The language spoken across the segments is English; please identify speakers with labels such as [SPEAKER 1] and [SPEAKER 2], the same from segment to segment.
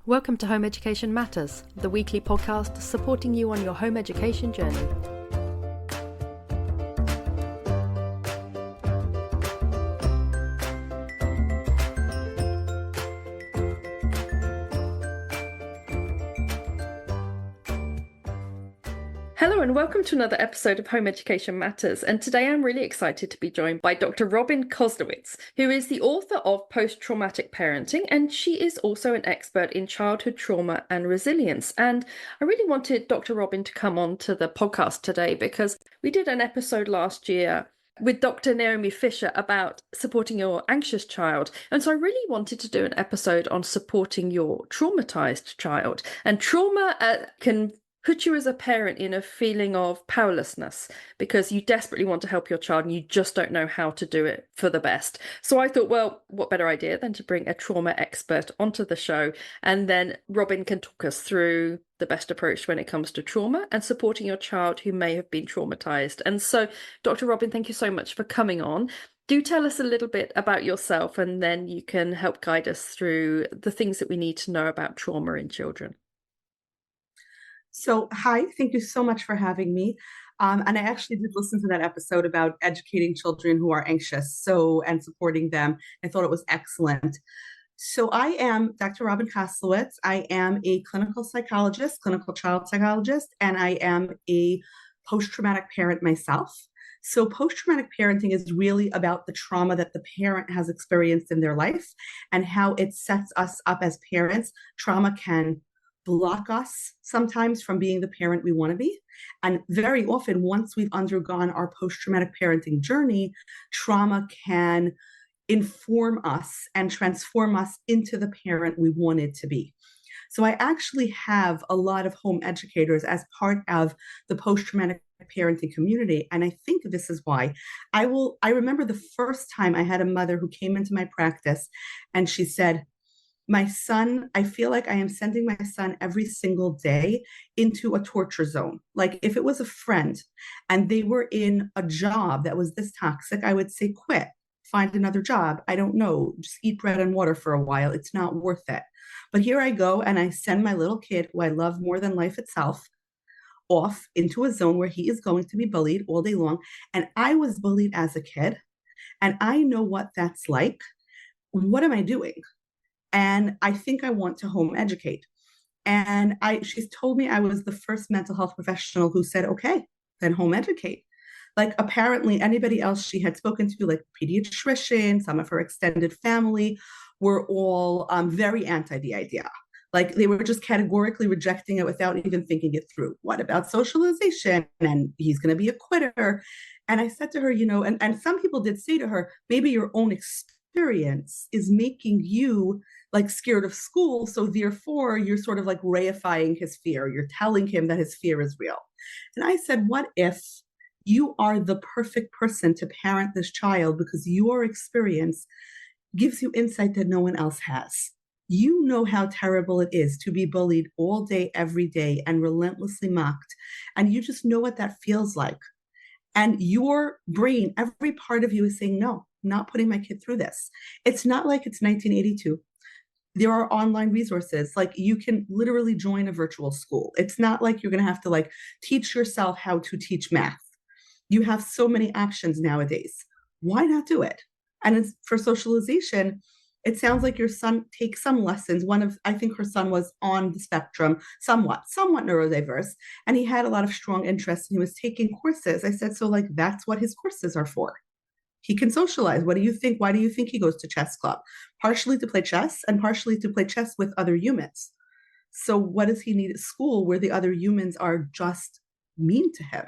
[SPEAKER 1] Welcome to Home Education Matters, the weekly podcast supporting you on your home education journey. Hello and welcome to another episode of Home Education Matters, and today I'm really excited to be joined by Dr Robyn Koslowitz, who is the author of Post-Traumatic Parenting, and she is also an expert in childhood trauma and resilience. And I really wanted Dr Robyn to come on to the podcast today because we did an episode last year with Dr. Naomi Fisher about supporting your anxious child. And so I really wanted to do an episode on supporting your traumatized child. And trauma can put you as a parent in a feeling of powerlessness because you desperately want to help your child and you just don't know how to do it for the best. So I thought, well, what better idea than to bring a trauma expert onto the show, and then Robyn can talk us through the best approach when it comes to trauma and supporting your child who may have been traumatized. And so, Dr. Robyn, thank you so much for coming on. Do tell us a little bit about yourself, and then you can help guide us through the things that we need to know about trauma in children.
[SPEAKER 2] So, hi, thank you so much for having me. And I actually did listen to that episode about educating children who are anxious, and supporting them. I thought it was excellent. So I am Dr. Robyn Koslowitz. I am a clinical psychologist, clinical child psychologist, and I am a post-traumatic parent myself. So post-traumatic parenting is really about the trauma that the parent has experienced in their life and how it sets us up as parents. Trauma can block us sometimes from being the parent we want to be. And very often, once we've undergone our post-traumatic parenting journey, trauma can inform us and transform us into the parent we wanted to be. So I actually have a lot of home educators as part of the post-traumatic parenting community. And I think this is why I remember the first time I had a mother who came into my practice and she said, my son, I feel like I am sending my son every single day into a torture zone. Like if it was a friend and they were in a job that was this toxic, I would say, quit, find another job. I don't know, just eat bread and water for a while. It's not worth it. But here I go and I send my little kid, who I love more than life itself, off into a zone where he is going to be bullied all day long. And I was bullied as a kid and I know what that's like. What am I doing? And I think I want to home educate. And she's told me I was the first mental health professional who said, okay, then home educate. Like apparently anybody else she had spoken to, like pediatrician, some of her extended family, were all very anti the idea. Like they were just categorically rejecting it without even thinking it through. What about socialization? And he's going to be a quitter. And I said to her, and some people did say to her, maybe your own experience is making you like scared of school. So therefore you're sort of like reifying his fear. You're telling him that his fear is real. And I said, what if you are the perfect person to parent this child because your experience gives you insight that no one else has? You know how terrible it is to be bullied all day, every day, and relentlessly mocked. And you just know what that feels like. And your brain, every part of you is saying, no, not putting my kid through this. It's not like it's 1982. There are online resources, like you can literally join a virtual school. It's not like you're going to have to like teach yourself how to teach math. You have so many options nowadays. Why not do it? And it's for socialization. It sounds like your son takes some lessons. I think her son was on the spectrum, somewhat neurodiverse, and he had a lot of strong interests and he was taking courses. I said, so like, that's what his courses are for. He can socialize. What do you think? Why do you think he goes to chess club? Partially to play chess and partially to play chess with other humans. So what does he need at school where the other humans are just mean to him?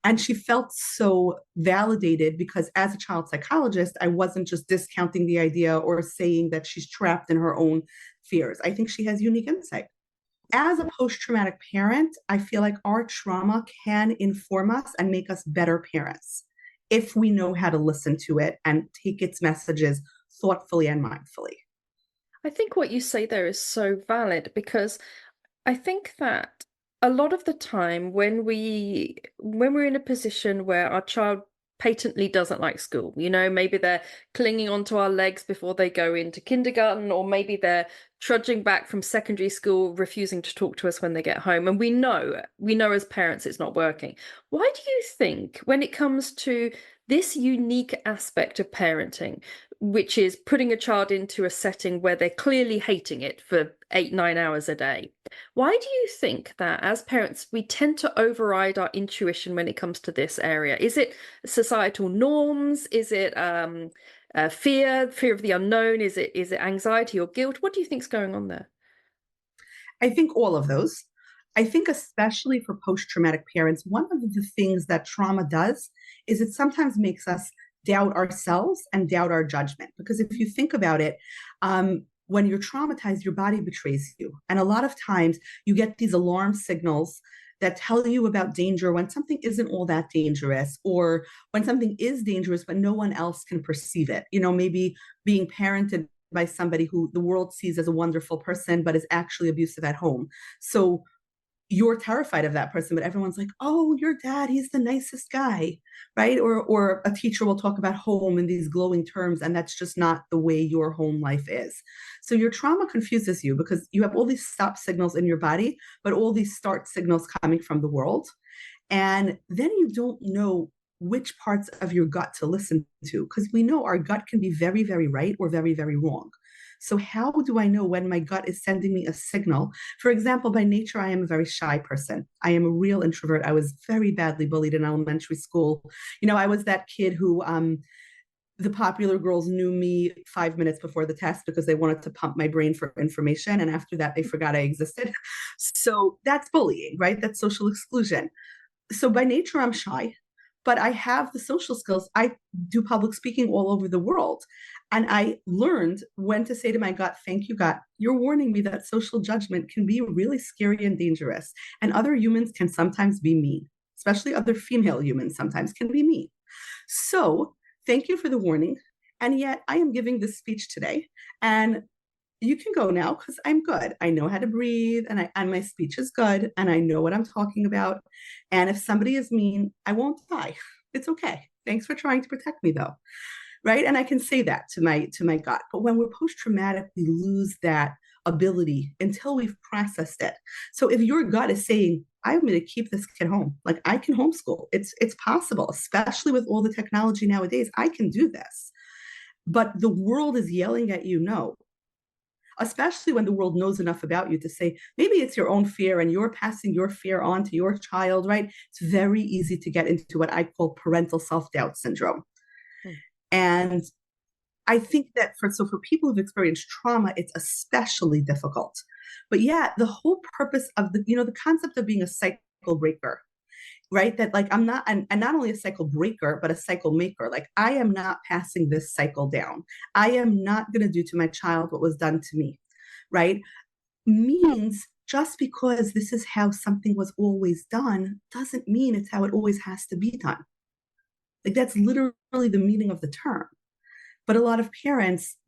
[SPEAKER 2] And she felt so validated because as a child psychologist, I wasn't just discounting the idea or saying that she's trapped in her own fears. I think she has unique insight. As a post-traumatic parent, I feel like our trauma can inform us and make us better parents if we know how to listen to it and take its messages thoughtfully and mindfully.
[SPEAKER 1] I think what you say there is so valid because I think that a lot of the time when we're in a position where our child patently doesn't like school. Maybe they're clinging onto our legs before they go into kindergarten, or maybe they're trudging back from secondary school, refusing to talk to us when they get home. And we know as parents it's not working. Why do you think, when it comes to this unique aspect of parenting, which is putting a child into a setting where they're clearly hating it for 8, 9 hours a day, why do you think that as parents we tend to override our intuition when it comes to this area? Is it societal norms? Is it fear of the unknown? Is it anxiety or guilt? What do you think's going on there?
[SPEAKER 2] I think all of those. I think especially for post-traumatic parents, one of the things that trauma does is it sometimes makes us doubt ourselves and doubt our judgment. Because if you think about it, when you're traumatized, your body betrays you. And a lot of times you get these alarm signals that tell you about danger when something isn't all that dangerous, or when something is dangerous, but no one else can perceive it. Maybe being parented by somebody who the world sees as a wonderful person, but is actually abusive at home. So you're terrified of that person, but everyone's like, oh, your dad, he's the nicest guy, right? Or a teacher will talk about home in these glowing terms, and that's just not the way your home life is. So your trauma confuses you because you have all these stop signals in your body, but all these start signals coming from the world. And then you don't know which parts of your gut to listen to, because we know our gut can be very, very right or very, very wrong. So how do I know when my gut is sending me a signal? For example, by nature, I am a very shy person. I am a real introvert. I was very badly bullied in elementary school. I was that kid who the popular girls knew me 5 minutes before the test because they wanted to pump my brain for information. And after that, they forgot I existed. So that's bullying, right? That's social exclusion. So by nature, I'm shy, but I have the social skills. I do public speaking all over the world. And I learned when to say to my gut, thank you, gut. You're warning me that social judgment can be really scary and dangerous. And other humans can sometimes be mean, especially other female humans sometimes can be mean. So thank you for the warning. And yet I am giving this speech today. And you can go now because I'm good. I know how to breathe, and my speech is good, and I know what I'm talking about. And if somebody is mean, I won't die. It's okay. Thanks for trying to protect me, though. Right? And I can say that to my gut. But when we're post-traumatic, we lose that ability until we've processed it. So if your gut is saying, I'm going to keep this kid home, like I can homeschool, it's possible, especially with all the technology nowadays. I can do this. But the world is yelling at you, no, especially when the world knows enough about you to say, maybe it's your own fear and you're passing your fear on to your child, right? It's very easy to get into what I call parental self-doubt syndrome. And I think that for people who've experienced trauma, it's especially difficult. But yeah, the whole purpose of the concept of being a cycle breaker, right? That like I'm not, and not only a cycle breaker, but a cycle maker. Like I am not passing this cycle down. I am not going to do to my child what was done to me, right? Means just because this is how something was always done doesn't mean it's how it always has to be done. Like that's literally the meaning of the term. But a lot of parents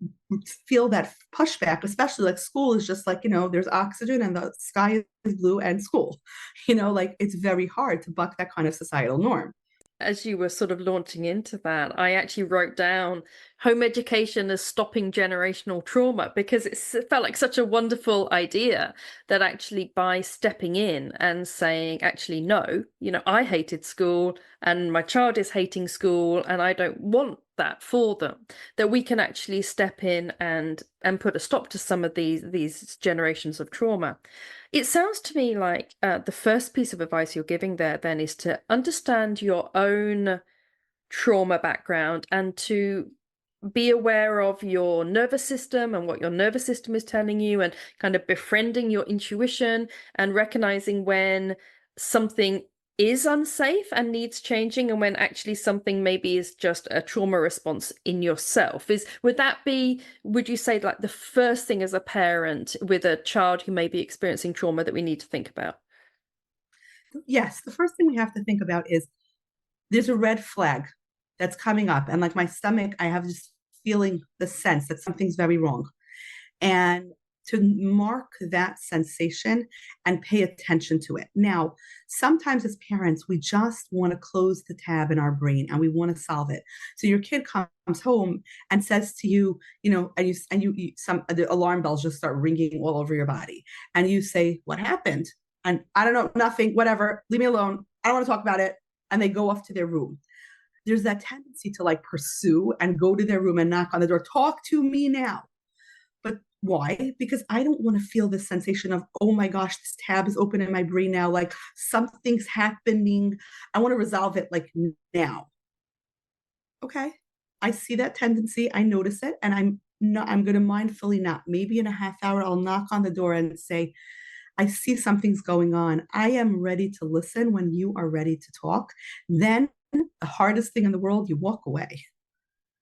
[SPEAKER 2] feel that pushback, especially like school is just like, there's oxygen and the sky is blue and school, like it's very hard to buck that kind of societal norm.
[SPEAKER 1] As you were sort of launching into that, I actually wrote down home education as stopping generational trauma, because it felt like such a wonderful idea that actually by stepping in and saying, actually, no, I hated school and my child is hating school and I don't want that for them, that we can actually step in and put a stop to some of these generations of trauma. It sounds to me like the first piece of advice you're giving there then is to understand your own trauma background and to be aware of your nervous system and what your nervous system is telling you, and kind of befriending your intuition and recognizing when something is unsafe and needs changing, and when actually something maybe is just a trauma response in yourself. Would you say like the first thing as a parent with a child who may be experiencing trauma that we need to think about?
[SPEAKER 2] Yes, the first thing we have to think about is there's a red flag that's coming up, and like my stomach, I have this feeling, the sense that something's very wrong. And to mark that sensation and pay attention to it. Now, sometimes as parents, we just want to close the tab in our brain and we want to solve it. So your kid comes home and says to you, the alarm bells just start ringing all over your body. And you say, what happened? And I don't know, nothing, whatever, leave me alone. I don't want to talk about it. And they go off to their room. There's that tendency to like pursue and go to their room and knock on the door. Talk to me now. But why? Because I don't want to feel this sensation of, oh my gosh, this tab is open in my brain now. Like something's happening. I want to resolve it like now. Okay. I see that tendency. I notice it. And I'm going to mindfully not. Maybe in a half hour, I'll knock on the door and say, I see something's going on. I am ready to listen when you are ready to talk. Then the hardest thing in the world, you walk away.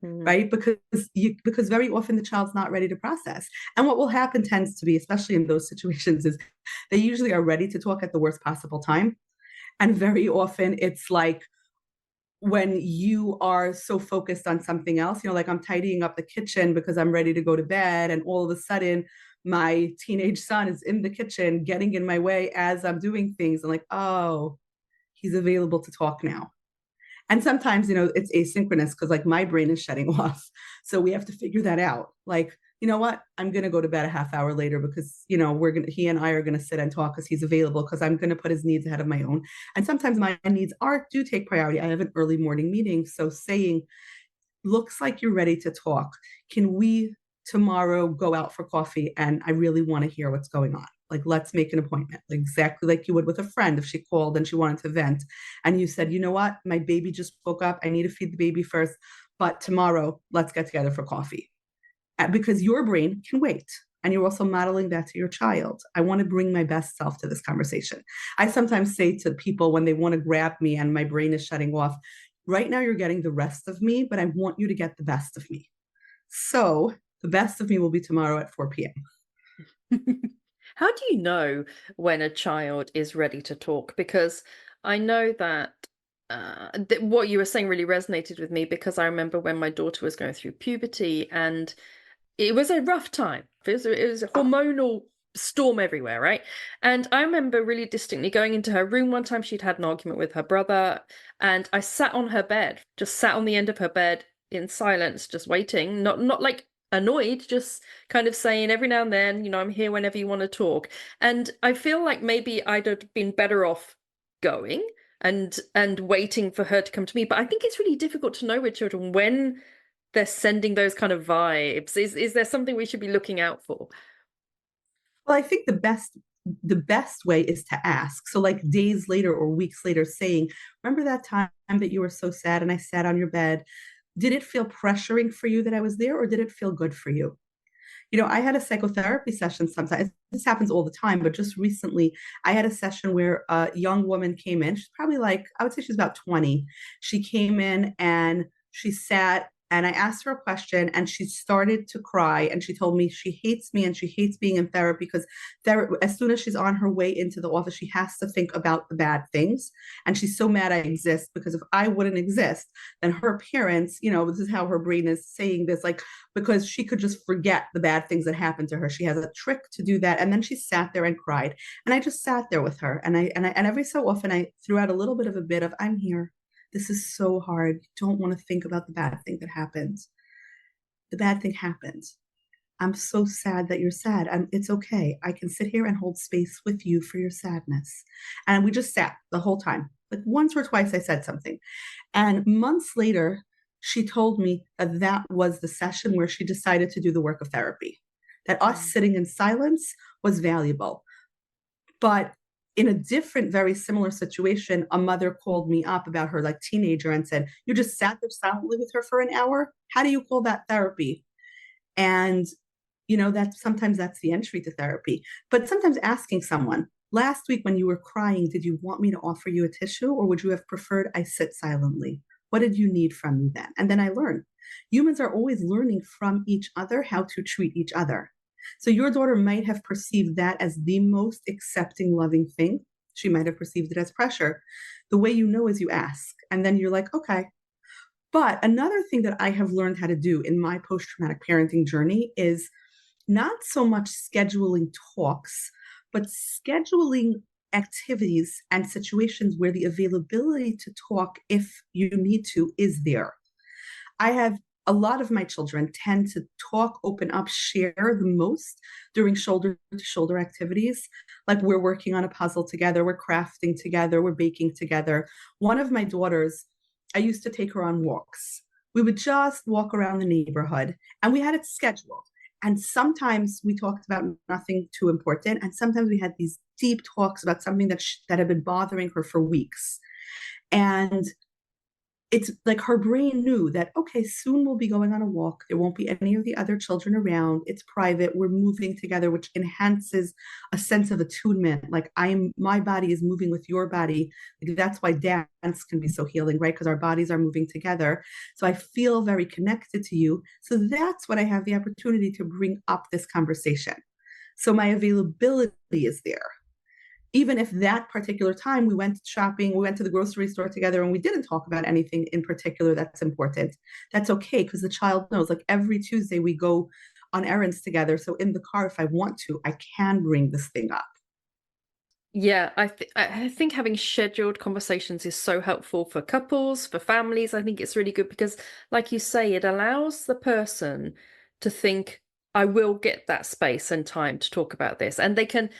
[SPEAKER 2] Right? Because very often the child's not ready to process. And what will happen tends to be, especially in those situations, is they usually are ready to talk at the worst possible time. And very often it's like when you are so focused on something else, like I'm tidying up the kitchen because I'm ready to go to bed. And all of a sudden, my teenage son is in the kitchen getting in my way as I'm doing things. I'm like, oh, he's available to talk now. And sometimes, it's asynchronous because like my brain is shutting off. So we have to figure that out. Like, you know what? I'm going to go to bed a half hour later because, he and I are going to sit and talk because he's available because I'm going to put his needs ahead of my own. And sometimes my needs do take priority. I have an early morning meeting. So saying, looks like you're ready to talk. Can we tomorrow go out for coffee? And I really want to hear what's going on. Like, let's make an appointment, exactly like you would with a friend if she called and she wanted to vent. And you said, you know what? My baby just woke up. I need to feed the baby first. But tomorrow, let's get together for coffee. Because your brain can wait. And you're also modeling that to your child. I want to bring my best self to this conversation. I sometimes say to people when they want to grab me and my brain is shutting off, right now you're getting the rest of me, but I want you to get the best of me. So the best of me will be tomorrow at 4 p.m.
[SPEAKER 1] How do you know when a child is ready to talk? Because I know that what you were saying really resonated with me, because I remember when my daughter was going through puberty and it was a rough time. It was a hormonal storm everywhere, right? And I remember really distinctly going into her room one time. She'd had an argument with her brother, and I sat on her bed, just sat on the end of her bed in silence, just waiting, not like annoyed, just kind of saying every now and then, I'm here whenever you want to talk. And I feel like maybe I'd have been better off going and waiting for her to come to me. But I think it's really difficult to know with children when they're sending those kind of vibes. Is there something we should be looking out for?
[SPEAKER 2] Well, I think the best way is to ask. So like days later or weeks later saying, remember that time that you were so sad and I sat on your bed? Did it feel pressuring for you that I was there, or did it feel good for you? I had a psychotherapy session sometimes. This happens all the time, but just recently I had a session where a young woman came in. She's probably I would say she's about 20. She came in and she sat, and I asked her a question and she started to cry, and she told me she hates me and she hates being in therapy because as soon as she's on her way into the office, she has to think about the bad things. And she's so mad I exist, because if I wouldn't exist, then her parents, this is how her brain is saying this, because she could just forget the bad things that happened to her. She has a trick to do that. And then she sat there and cried. And I just sat there with her. And every so often I threw out a little bit of a bit of, I'm here. This is so hard. You don't want to think about the bad thing that happened. The bad thing happened. I'm so sad that you're sad. It's okay. I can sit here and hold space with you for your sadness. And we just sat the whole time. Like once or twice I said something. And months later, she told me that was the session where she decided to do the work of therapy, that us sitting in silence was valuable. But in a different, very similar situation, a mother called me up about her teenager and said, you just sat there silently with her for an hour? How do you call that therapy? And, sometimes that's the entry to therapy. But sometimes asking someone, last week when you were crying, did you want me to offer you a tissue, or would you have preferred I sit silently? What did you need from me then? And then I learned. Humans are always learning from each other how to treat each other. So your daughter might have perceived that as the most accepting, loving thing. She might have perceived it as pressure. The way you know is you ask, and then you're like, okay. But another thing that I have learned how to do in my post-traumatic parenting journey is not so much scheduling talks, but scheduling activities and situations where the availability to talk if you need to is there. I have a lot of my children tend to talk, open up, share the most during shoulder to shoulder activities. Like we're working on a puzzle together, we're crafting together, we're baking together. One of my daughters, I used to take her on walks. We would just walk around the neighborhood and we had it scheduled. And sometimes we talked about nothing too important. And sometimes we had these deep talks about something that had been bothering her for weeks. And it's like her brain knew that, okay, soon we'll be going on a walk. There won't be any of the other children around. It's private. We're moving together, which enhances a sense of attunement. Like my body is moving with your body. Like that's why dance can be so healing, right? Because our bodies are moving together. So I feel very connected to you. So that's what I have the opportunity to bring up this conversation. So my availability is there. Even if that particular time we went shopping, we went to the grocery store together and we didn't talk about anything in particular that's important, that's okay because the child knows, like every Tuesday we go on errands together. So in the car, if I want to, I can bring this thing up.
[SPEAKER 1] Yeah, I think having scheduled conversations is so helpful for couples, for families. I think it's really good because, like you say, it allows the person to think, I will get that space and time to talk about this. And they can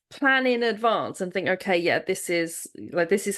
[SPEAKER 1] plan in advance and think, okay, yeah, this is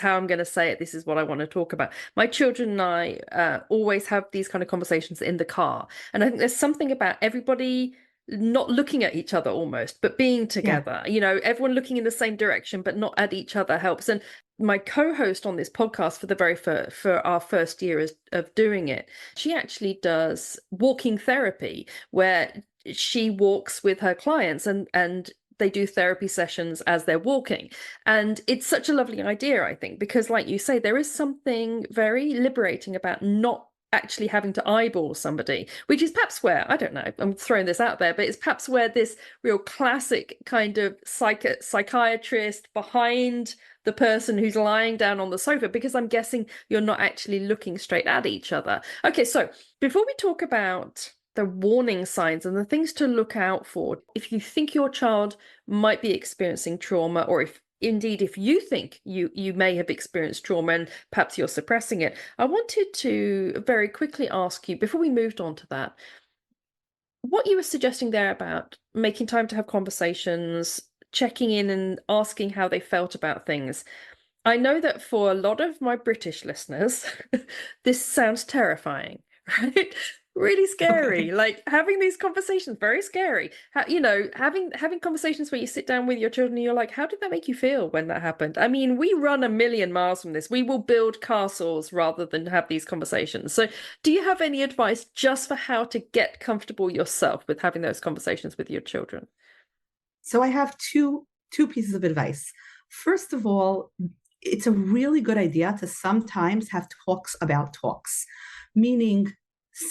[SPEAKER 1] how I'm going to say it. This is what I want to talk about. My children and I always have these kind of conversations in the car. And I think there's something about everybody not looking at each other almost, but being together, everyone looking in the same direction, but not at each other helps. And my co-host on this podcast for our first year of doing it, she actually does walking therapy where she walks with her clients and they do therapy sessions as they're walking. And it's such a lovely idea, I think, because like you say, there is something very liberating about not actually having to eyeball somebody, which is perhaps where, I don't know, I'm throwing this out there, but it's perhaps where this real classic kind of psychiatrist behind the person who's lying down on the sofa, because I'm guessing you're not actually looking straight at each other. Okay, so before we talk about the warning signs and the things to look out for, if you think your child might be experiencing trauma, or if you think you may have experienced trauma and perhaps you're suppressing it, I wanted to very quickly ask you, before we moved on to that, what you were suggesting there about making time to have conversations, checking in and asking how they felt about things. I know that for a lot of my British listeners, this sounds terrifying, right? Really scary.
[SPEAKER 2] Okay.
[SPEAKER 1] Like having these conversations, very scary. Having conversations where you sit down with your children and you're like, how did that make you feel when that happened? I mean, we run a million miles from this. We will build castles rather than have these conversations. So do you have any advice just for how to get comfortable yourself with having those conversations with your children?
[SPEAKER 2] So I have two pieces of advice. First of all, it's a really good idea to sometimes have talks about talks, meaning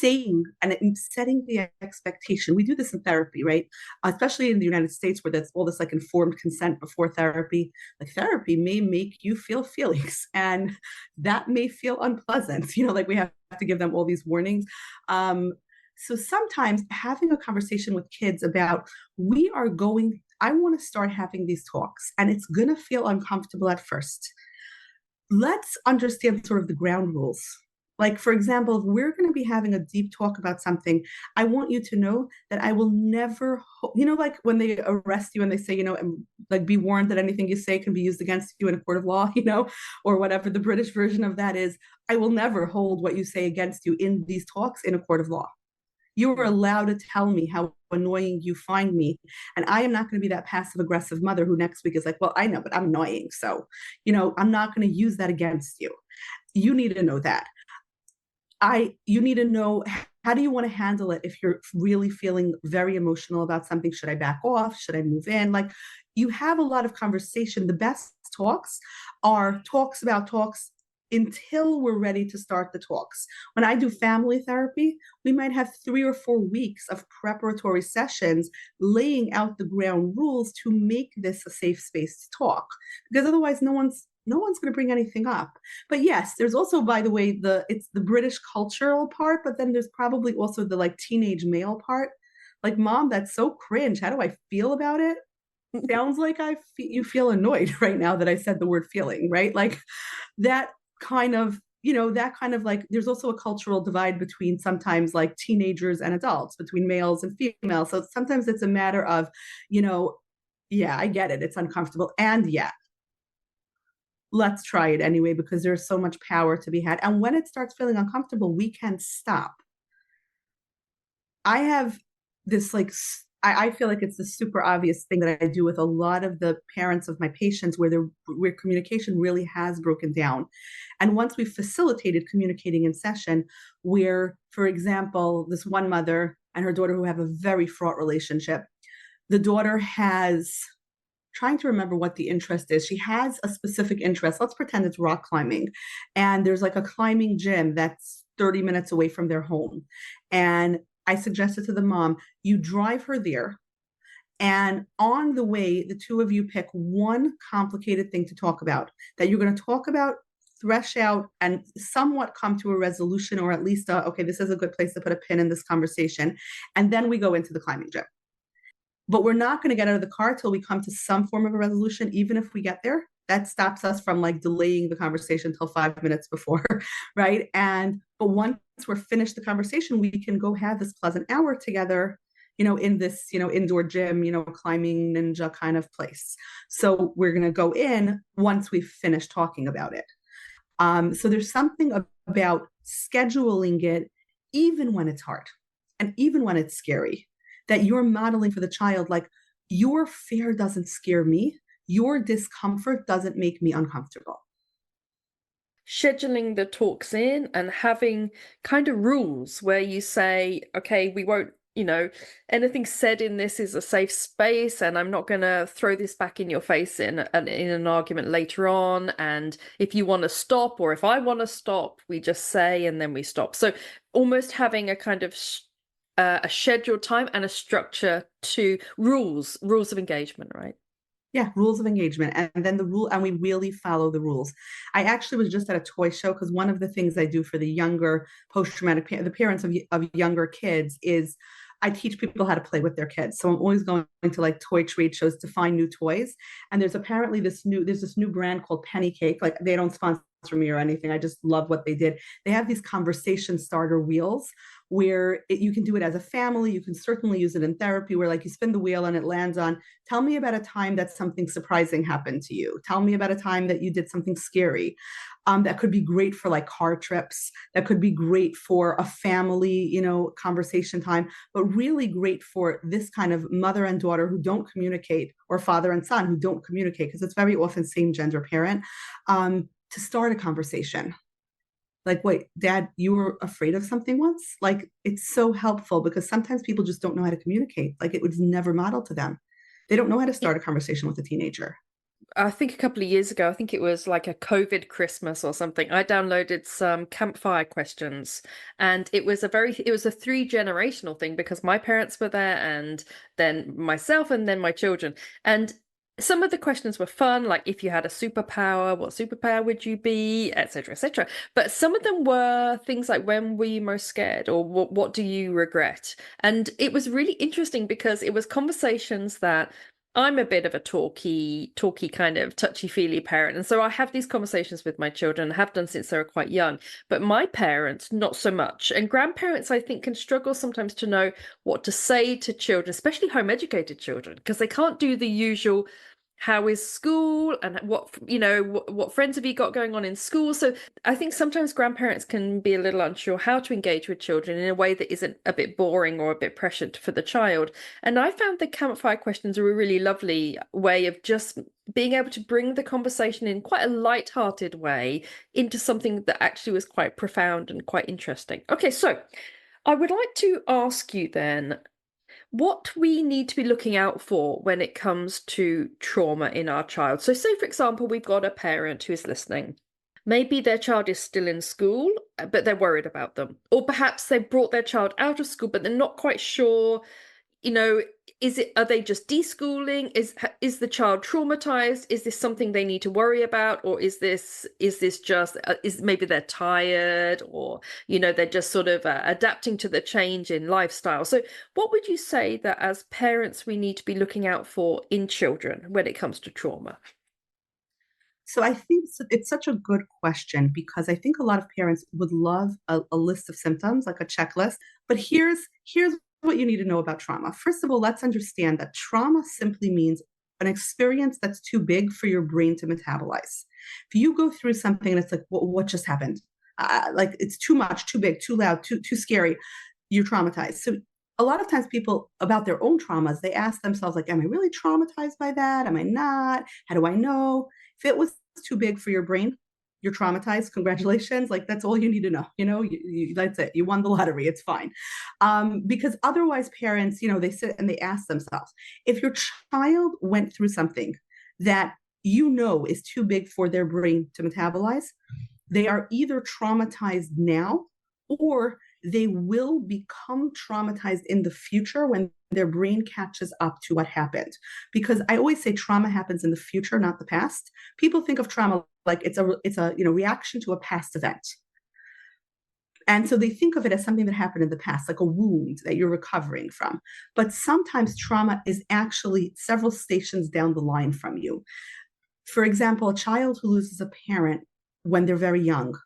[SPEAKER 2] saying and setting the expectation. We do this in therapy, right? Especially in the United States, where that's all this like informed consent before therapy. Like therapy may make you feel feelings, and that may feel unpleasant. Like we have to give them all these warnings. So sometimes having a conversation with kids about I want to start having these talks, and it's going to feel uncomfortable at first. Let's understand sort of the ground rules. Like, for example, if we're going to be having a deep talk about something, I want you to know that I will never, like when they arrest you and they say, like be warned that anything you say can be used against you in a court of law, or whatever the British version of that is. I will never hold what you say against you in these talks in a court of law. You are allowed to tell me how annoying you find me. And I am not going to be that passive aggressive mother who next week is like, well, I know, but I'm annoying. So, I'm not going to use that against you. You need to know that. You need to know, how do you want to handle it if you're really feeling very emotional about something? Should I back off? Should I move in? Like, you have a lot of conversation. The best talks are talks about talks until we're ready to start the talks. When I do family therapy, we might have 3 or 4 weeks of preparatory sessions laying out the ground rules to make this a safe space to talk, because otherwise no one's going to bring anything up. But yes, there's also, by the way, it's the British cultural part, but then there's probably also the like teenage male part. Like, mom, that's so cringe. How do I feel about it? Sounds like you feel annoyed right now that I said the word feeling, right? Like that kind of, that kind of like, there's also a cultural divide between sometimes like teenagers and adults, between males and females. So sometimes it's a matter of, you know, yeah, I get it. It's uncomfortable. And yeah, let's try it anyway, because there's so much power to be had. And when it starts feeling uncomfortable, we can stop. I have this like I feel like it's a super obvious thing that I do with a lot of the parents of my patients where communication really has broken down. And once we've facilitated communicating in session, where, for example, this one mother and her daughter who have a very fraught relationship, the daughter has trying to remember what the interest is. She has a specific interest. Let's pretend it's rock climbing. And there's like a climbing gym that's 30 minutes away from their home. And I suggested to the mom, you drive her there. And on the way, the two of you pick one complicated thing to talk about that you're going to talk about, thresh out, and somewhat come to a resolution, or at least, okay, this is a good place to put a pin in this conversation. And then we go into the climbing gym. But we're not going to get out of the car till we come to some form of a resolution, even if we get there. That stops us from like delaying the conversation till 5 minutes before, right? But once we're finished the conversation, we can go have this pleasant hour together, in this, indoor gym, climbing ninja kind of place. So we're going to go in once we've finished talking about it. So there's something about scheduling it, even when it's hard and even when it's scary, that you're modeling for the child, like, your fear doesn't scare me. Your discomfort doesn't make me uncomfortable.
[SPEAKER 1] Scheduling the talks in and having kind of rules where you say, okay, we won't, anything said in this is a safe space, and I'm not going to throw this back in your face in an argument later on. And if you want to stop, or if I want to stop, we just say, and then we stop. So almost having a kind of a scheduled time and a structure to rules of engagement, right?
[SPEAKER 2] Yeah, rules of engagement. And then and we really follow the rules. I actually was just at a toy show, because one of the things I do for the younger post-traumatic, the parents of younger kids, is I teach people how to play with their kids. So I'm always going to like toy trade shows to find new toys. And there's apparently there's this new brand called Penny Cake. Like, they don't sponsor me or anything. I just love what they did. They have these conversation starter wheels where you can do it as a family. You can certainly use it in therapy, where like you spin the wheel and it lands on, tell me about a time that something surprising happened to you. Tell me about a time that you did something scary. That could be great for like car trips. That could be great for a family, conversation time, but really great for this kind of mother and daughter who don't communicate, or father and son who don't communicate, because it's very often same gender parent, to start a conversation. Like, wait, dad, you were afraid of something once? Like, it's so helpful, because sometimes people just don't know how to communicate. Like, it was never modeled to them. They don't know how to start a conversation with a teenager.
[SPEAKER 1] I think a couple of years ago, I think it was like a COVID Christmas or something, I downloaded some campfire questions, and it was a 3-generational thing, because my parents were there, and then myself, and then my children. And some of the questions were fun, like, if you had a superpower, what superpower would you be, etc., etc. But some of them were things like, when were you most scared, or what do you regret? And it was really interesting, because it was conversations that I'm a bit of a talky kind of touchy-feely parent. And so I have these conversations with my children, have done since they were quite young. But my parents, not so much. And grandparents, I think, can struggle sometimes to know what to say to children, especially home-educated children, because they can't do the usual, how is school, and what friends have you got going on in school. So I think sometimes grandparents can be a little unsure how to engage with children in a way that isn't a bit boring or a bit pressured for the child. And I found the campfire questions are a really lovely way of just being able to bring the conversation in quite a light-hearted way into something that actually was quite profound and quite interesting. Okay, so I would like to ask you then, what we need to be looking out for when it comes to trauma in our child. So say, for example, we've got a parent who is listening. Maybe their child is still in school, but they're worried about them. Or perhaps they brought their child out of school, but they're not quite sure, are they just deschooling? Is the child traumatized? Is this something they need to worry about? Or is this just is maybe they're tired, or they're just sort of adapting to the change in lifestyle? So what would you say that as parents we need to be looking out for in children when it comes to trauma?
[SPEAKER 2] So I think it's such a good question because I think a lot of parents would love a list of symptoms, like a checklist. But here's what you need to know about trauma. First of all, let's understand that trauma simply means an experience that's too big for your brain to metabolize. If you go through something and it's like, what just happened? Like it's too much, too big, too loud, too scary, you're traumatized. So a lot of times people about their own traumas, they ask themselves like, am I really traumatized by that? Am I not? How do I know? If it was too big for your brain, you're traumatized. Congratulations. Like that's all you need to know. That's it. You won the lottery. It's fine. Because otherwise parents, they sit and they ask themselves, if your child went through something that is too big for their brain to metabolize, they are either traumatized now or they will become traumatized in the future when their brain catches up to what happened. Because I always say trauma happens in the future, not the past. People think of trauma like it's a reaction to a past event. And so they think of it as something that happened in the past, like a wound that you're recovering from. But sometimes trauma is actually several stations down the line from you. For example, a child who loses a parent when they're very young,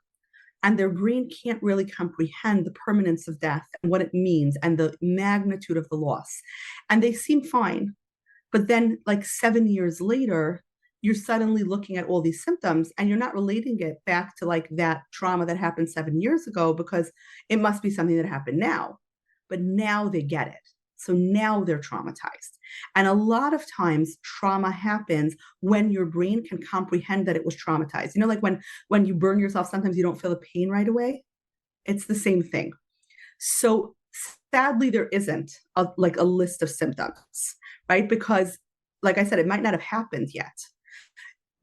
[SPEAKER 2] and their brain can't really comprehend the permanence of death and what it means and the magnitude of the loss. And they seem fine. But then, like 7 years later, you're suddenly looking at all these symptoms and you're not relating it back to like that trauma that happened 7 years ago because it must be something that happened now. But now they get it. So now they're traumatized. And a lot of times trauma happens when your brain can comprehend that it was traumatized. Like when you burn yourself, sometimes you don't feel the pain right away. It's the same thing. So sadly, there isn't a list of symptoms, right? Because like I said, it might not have happened yet.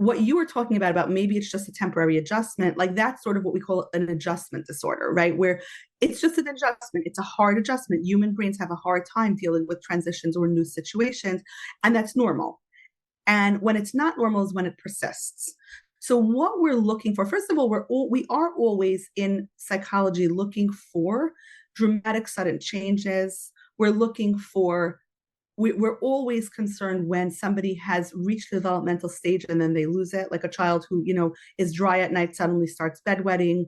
[SPEAKER 2] What you were talking about maybe it's just a temporary adjustment, like that's sort of what we call an adjustment disorder, right? Where it's just an adjustment. It's a hard adjustment. Human brains have a hard time dealing with transitions or new situations, and that's normal. And when it's not normal is when it persists. So what we're looking for, first of all, we are always in psychology looking for dramatic sudden changes. We're always concerned when somebody has reached the developmental stage and then they lose it, like a child who, is dry at night suddenly starts bedwetting.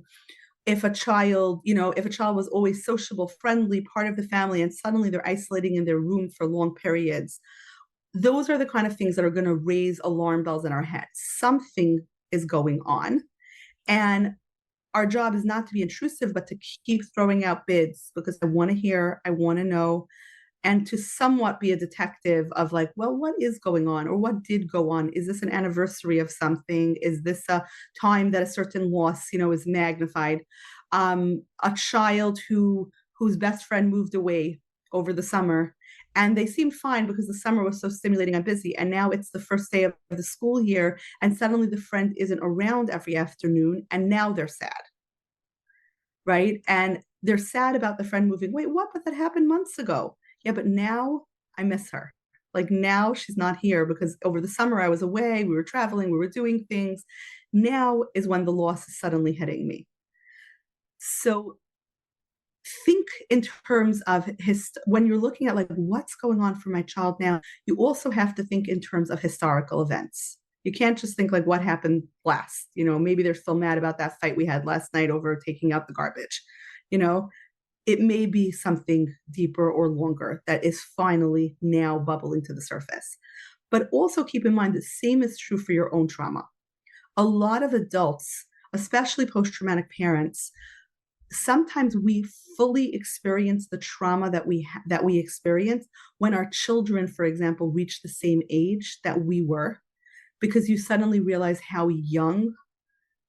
[SPEAKER 2] If a child was always sociable, friendly, part of the family, and suddenly they're isolating in their room for long periods, those are the kind of things that are going to raise alarm bells in our heads. Something is going on. And our job is not to be intrusive, but to keep throwing out bids because I want to hear, I want to know, and to somewhat be a detective of like, well, what is going on or what did go on? Is this an anniversary of something? Is this a time that a certain loss, is magnified? A child whose best friend moved away over the summer and they seemed fine because the summer was so stimulating and busy. And now it's the first day of the school year and suddenly the friend isn't around every afternoon and now they're sad, right? And they're sad about the friend moving. Wait, what? But that happened months ago. Yeah, but now I miss her. Like now she's not here because over the summer I was away, we were traveling, we were doing things. Now is when the loss is suddenly hitting me. So think in terms of when you're looking at like what's going on for my child now, you also have to think in terms of historical events. You can't just think like what happened last. Maybe they're still mad about that fight we had last night over taking out the garbage. It may be something deeper or longer that is finally now bubbling to the surface. But also keep in mind the same is true for your own trauma. A lot of adults, especially post-traumatic parents, sometimes we fully experience the trauma that we experience when our children, for example, reach the same age that we were, because you suddenly realize how young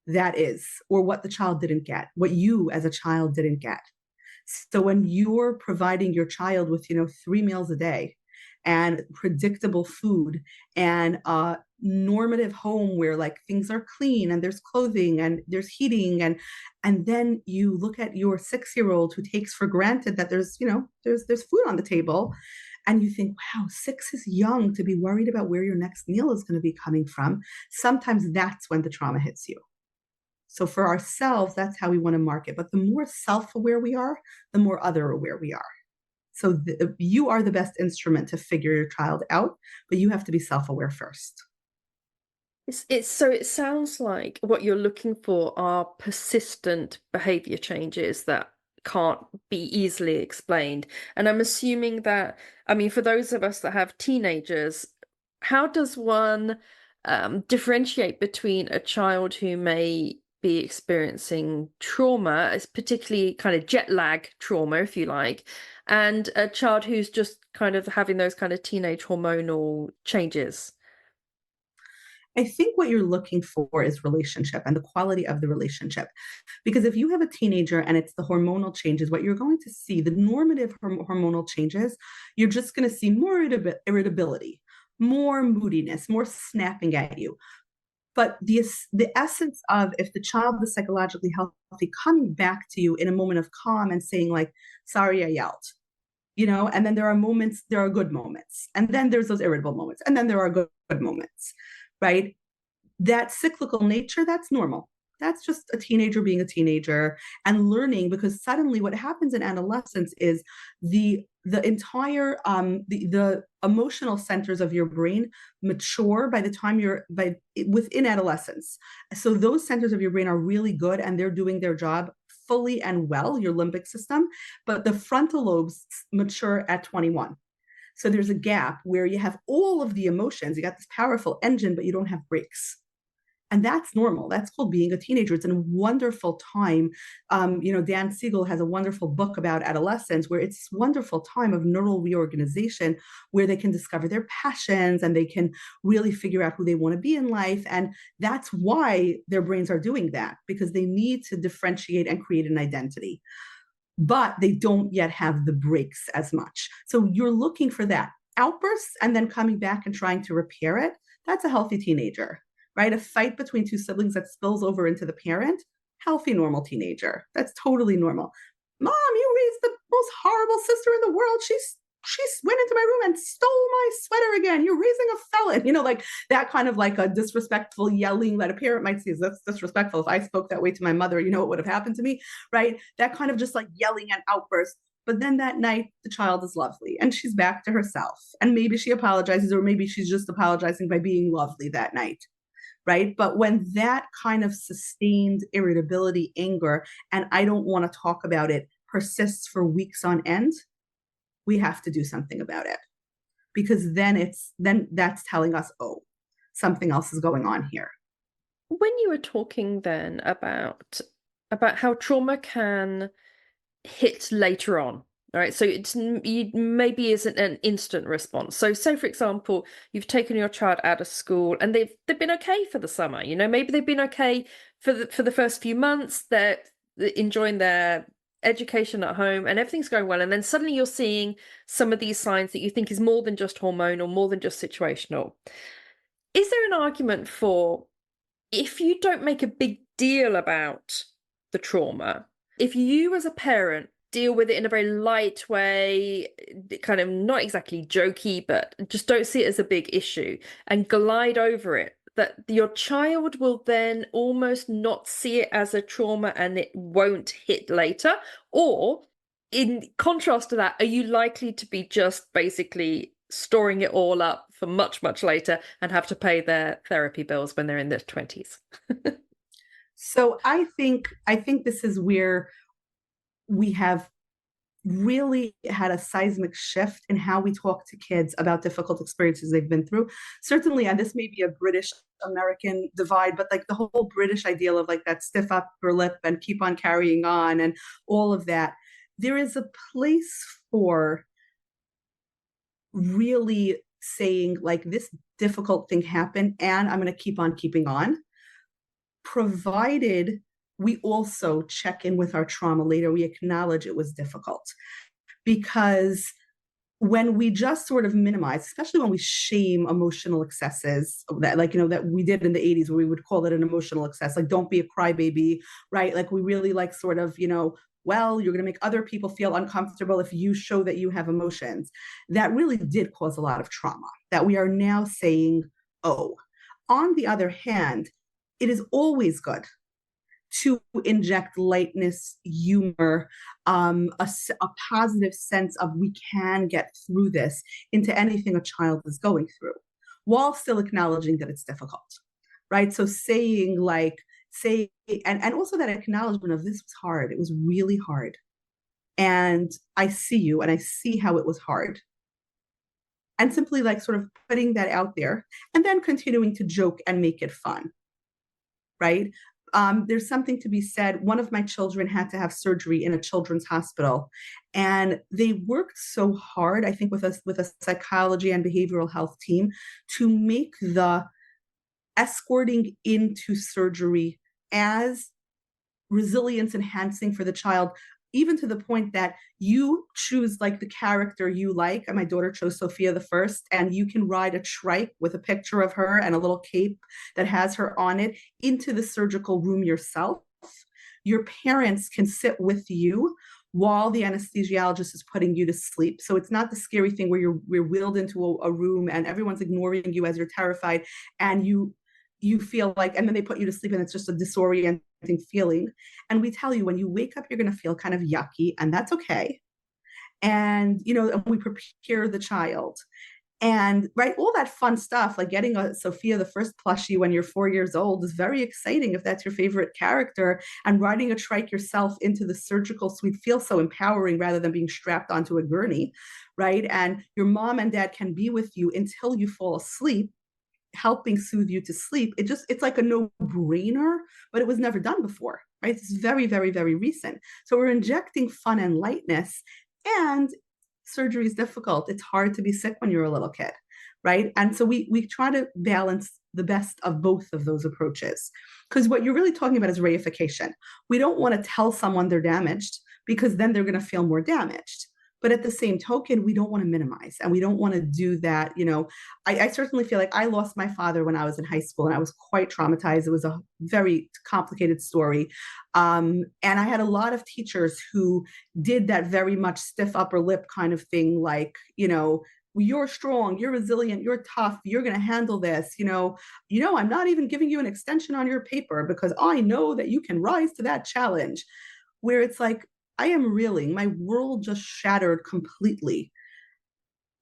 [SPEAKER 2] that is, or what the child didn't get, what you as a child didn't get. So when you're providing your child with, 3 meals a day and predictable food and a normative home where like things are clean and there's clothing and there's heating and then you look at your 6-year-old who takes for granted that there's food on the table And you think, wow, 6 is young to be worried about where your next meal is going to be coming from. Sometimes that's when the trauma hits you. So for ourselves, that's how we want to mark it. But the more self-aware we are, the more other-aware we are. So you are the best instrument to figure your child out, but you have to be self-aware first.
[SPEAKER 1] So it sounds like what you're looking for are persistent behavior changes that can't be easily explained. And I'm assuming that, I mean, for those of us that have teenagers, how does one differentiate between a child who may be experiencing trauma, as particularly kind of jet lag trauma, if you like, and a child who's just kind of having those kind of teenage hormonal changes?
[SPEAKER 2] I think what you're looking for is relationship and the quality of the relationship. Because if you have a teenager and it's the hormonal changes, what you're going to see, the normative hormonal changes, you're just going to see more irritability, more moodiness, more snapping at you. But the essence of, if the child is psychologically healthy, coming back to you in a moment of calm and saying like, sorry, I yelled, and then there are moments, there are good moments. And then there's those irritable moments. And then there are good moments, right? That cyclical nature, that's normal. That's just a teenager being a teenager and learning, because suddenly what happens in adolescence is the entire the emotional centers of your brain mature by the time within adolescence. So those centers of your brain are really good and they're doing their job fully and well, your limbic system, but the frontal lobes mature at 21. So there's a gap where you have all of the emotions, you got this powerful engine, but you don't have brakes. And that's normal. That's called being a teenager. It's a wonderful time. Dan Siegel has a wonderful book about adolescence where it's this wonderful time of neural reorganization where they can discover their passions and they can really figure out who they want to be in life. And that's why their brains are doing that, because they need to differentiate and create an identity. But they don't yet have the breaks as much. So you're looking for that outbursts and then coming back and trying to repair it. That's a healthy teenager. Right? A fight between two siblings that spills over into the parent, healthy, normal teenager. That's totally normal. Mom, you raised the most horrible sister in the world. She went into my room and stole my sweater again. You're raising a felon. Like that kind of like a disrespectful yelling that a parent might see. That's disrespectful. If I spoke that way to my mother, what would have happened to me, right? That kind of just like yelling and outburst. But then that night, the child is lovely and she's back to herself. And maybe she apologizes, or maybe she's just apologizing by being lovely that night. Right? But when that kind of sustained irritability, anger, and I don't want to talk about it persists for weeks on end, we have to do something about it. Because then that's telling us, oh, something else is going on here.
[SPEAKER 1] When you were talking then about how trauma can hit later on, right? So maybe isn't an instant response. So say, for example, you've taken your child out of school and they've been okay for the summer. Maybe they've been okay for the first few months. They're enjoying their education at home and everything's going well. And then suddenly you're seeing some of these signs that you think is more than just hormonal, more than just situational. Is there an argument for, if you don't make a big deal about the trauma, if you as a parent deal with it in a very light way, kind of not exactly jokey, but just don't see it as a big issue and glide over it, that your child will then almost not see it as a trauma and it won't hit later? Or in contrast to that, are you likely to be just basically storing it all up for much, much later and have to pay their therapy bills when they're in their 20s?
[SPEAKER 2] So I think this is where we have really had a seismic shift in how we talk to kids about difficult experiences they've been through. Certainly, and this may be a British American divide, but like the whole British ideal of like that stiff upper lip and keep on carrying on and all of that. There is a place for really saying like, this difficult thing happened and I'm going to keep on keeping on, provided we also check in with our trauma later. We acknowledge it was difficult, because when we just sort of minimize, especially when we shame emotional excesses that that we did in the 80s, where we would call it an emotional excess, like don't be a crybaby, right? Like we really like sort of, well, you're going to make other people feel uncomfortable if you show that you have emotions. That really did cause a lot of trauma that we are now saying, oh. On the other hand, it is always good to inject lightness, humor, a positive sense of we can get through this into anything a child is going through, while still acknowledging that it's difficult, right? So saying like, say, and also that acknowledgement of this was hard. It was really hard. And I see you and I see how it was hard. And simply like sort of putting that out there and then continuing to joke and make it fun, right? There's something to be said. One of my children had to have surgery in a children's hospital, and they worked so hard, I think, with a psychology and behavioral health team to make the escorting into surgery as resilience enhancing for the child, even to the point that you choose like the character you like. And my daughter chose Sophia the First, and you can ride a trike with a picture of her and a little cape that has her on it into the surgical room yourself. Your parents can sit with you while the anesthesiologist is putting you to sleep. So it's not the scary thing where you're wheeled into a room and everyone's ignoring you as you're terrified, and you feel like, and then they put you to sleep and it's just a disorienting feeling. And we tell you when you wake up, you're going to feel kind of yucky, and that's okay. And, we prepare the child. And right, all that fun stuff, like getting a Sophia the First plushie when you're 4 years old is very exciting if that's your favorite character. And riding a trike yourself into the surgical suite feels so empowering rather than being strapped onto a gurney, right? And your mom and dad can be with you until you fall asleep, helping soothe you to sleep. It's like a no-brainer, but it was never done before, right? It's very, very, very recent. So we're injecting fun and lightness, and surgery is difficult. It's hard to be sick when you're a little kid, right? And so we try to balance the best of both of those approaches, because what you're really talking about is reification. We don't want to tell someone they're damaged, because then they're going to feel more damaged. But at the same token, we don't want to minimize, and we don't want to do that. I certainly feel like I lost my father when I was in high school, and I was quite traumatized. It was a very complicated story. And I had a lot of teachers who did that very much stiff upper lip kind of thing, like, you're strong, you're resilient, you're tough, you're going to handle this. I'm not even giving you an extension on your paper because I know that you can rise to that challenge. Where it's like, I am reeling. My world just shattered completely.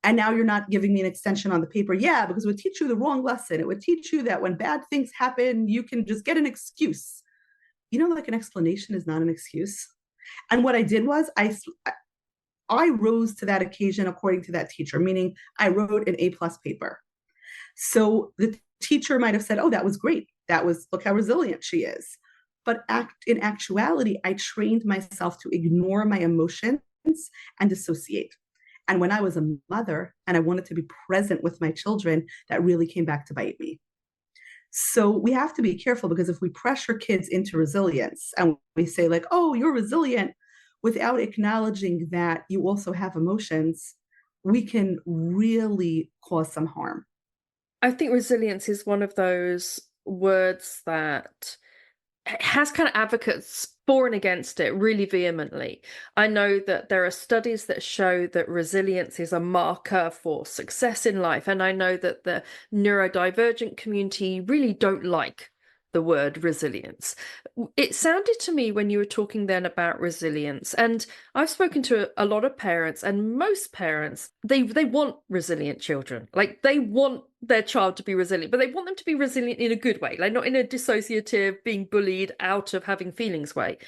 [SPEAKER 2] And now you're not giving me an extension on the paper. Yeah, because it would teach you the wrong lesson. It would teach you that when bad things happen, you can just get an excuse. Like an explanation is not an excuse. And what I did was I rose to that occasion according to that teacher, meaning I wrote an A+ paper. So the teacher might have said, oh, that was great. Look how resilient she is. But in actuality, I trained myself to ignore my emotions and dissociate. And when I was a mother and I wanted to be present with my children, that really came back to bite me. So we have to be careful, because if we pressure kids into resilience and we say like, oh, you're resilient, without acknowledging that you also have emotions, we can really cause some harm.
[SPEAKER 1] I think resilience is one of those words that has kind of advocates for and against it really vehemently. I know that there are studies that show that resilience is a marker for success in life, and I know that the neurodivergent community really don't like the word resilience. It sounded to me when you were talking then about resilience, and I've spoken to a lot of parents, and most parents, they want resilient children. Like, they want their child to be resilient, but they want them to be resilient in a good way, like not in a dissociative, being bullied out of having feelings way.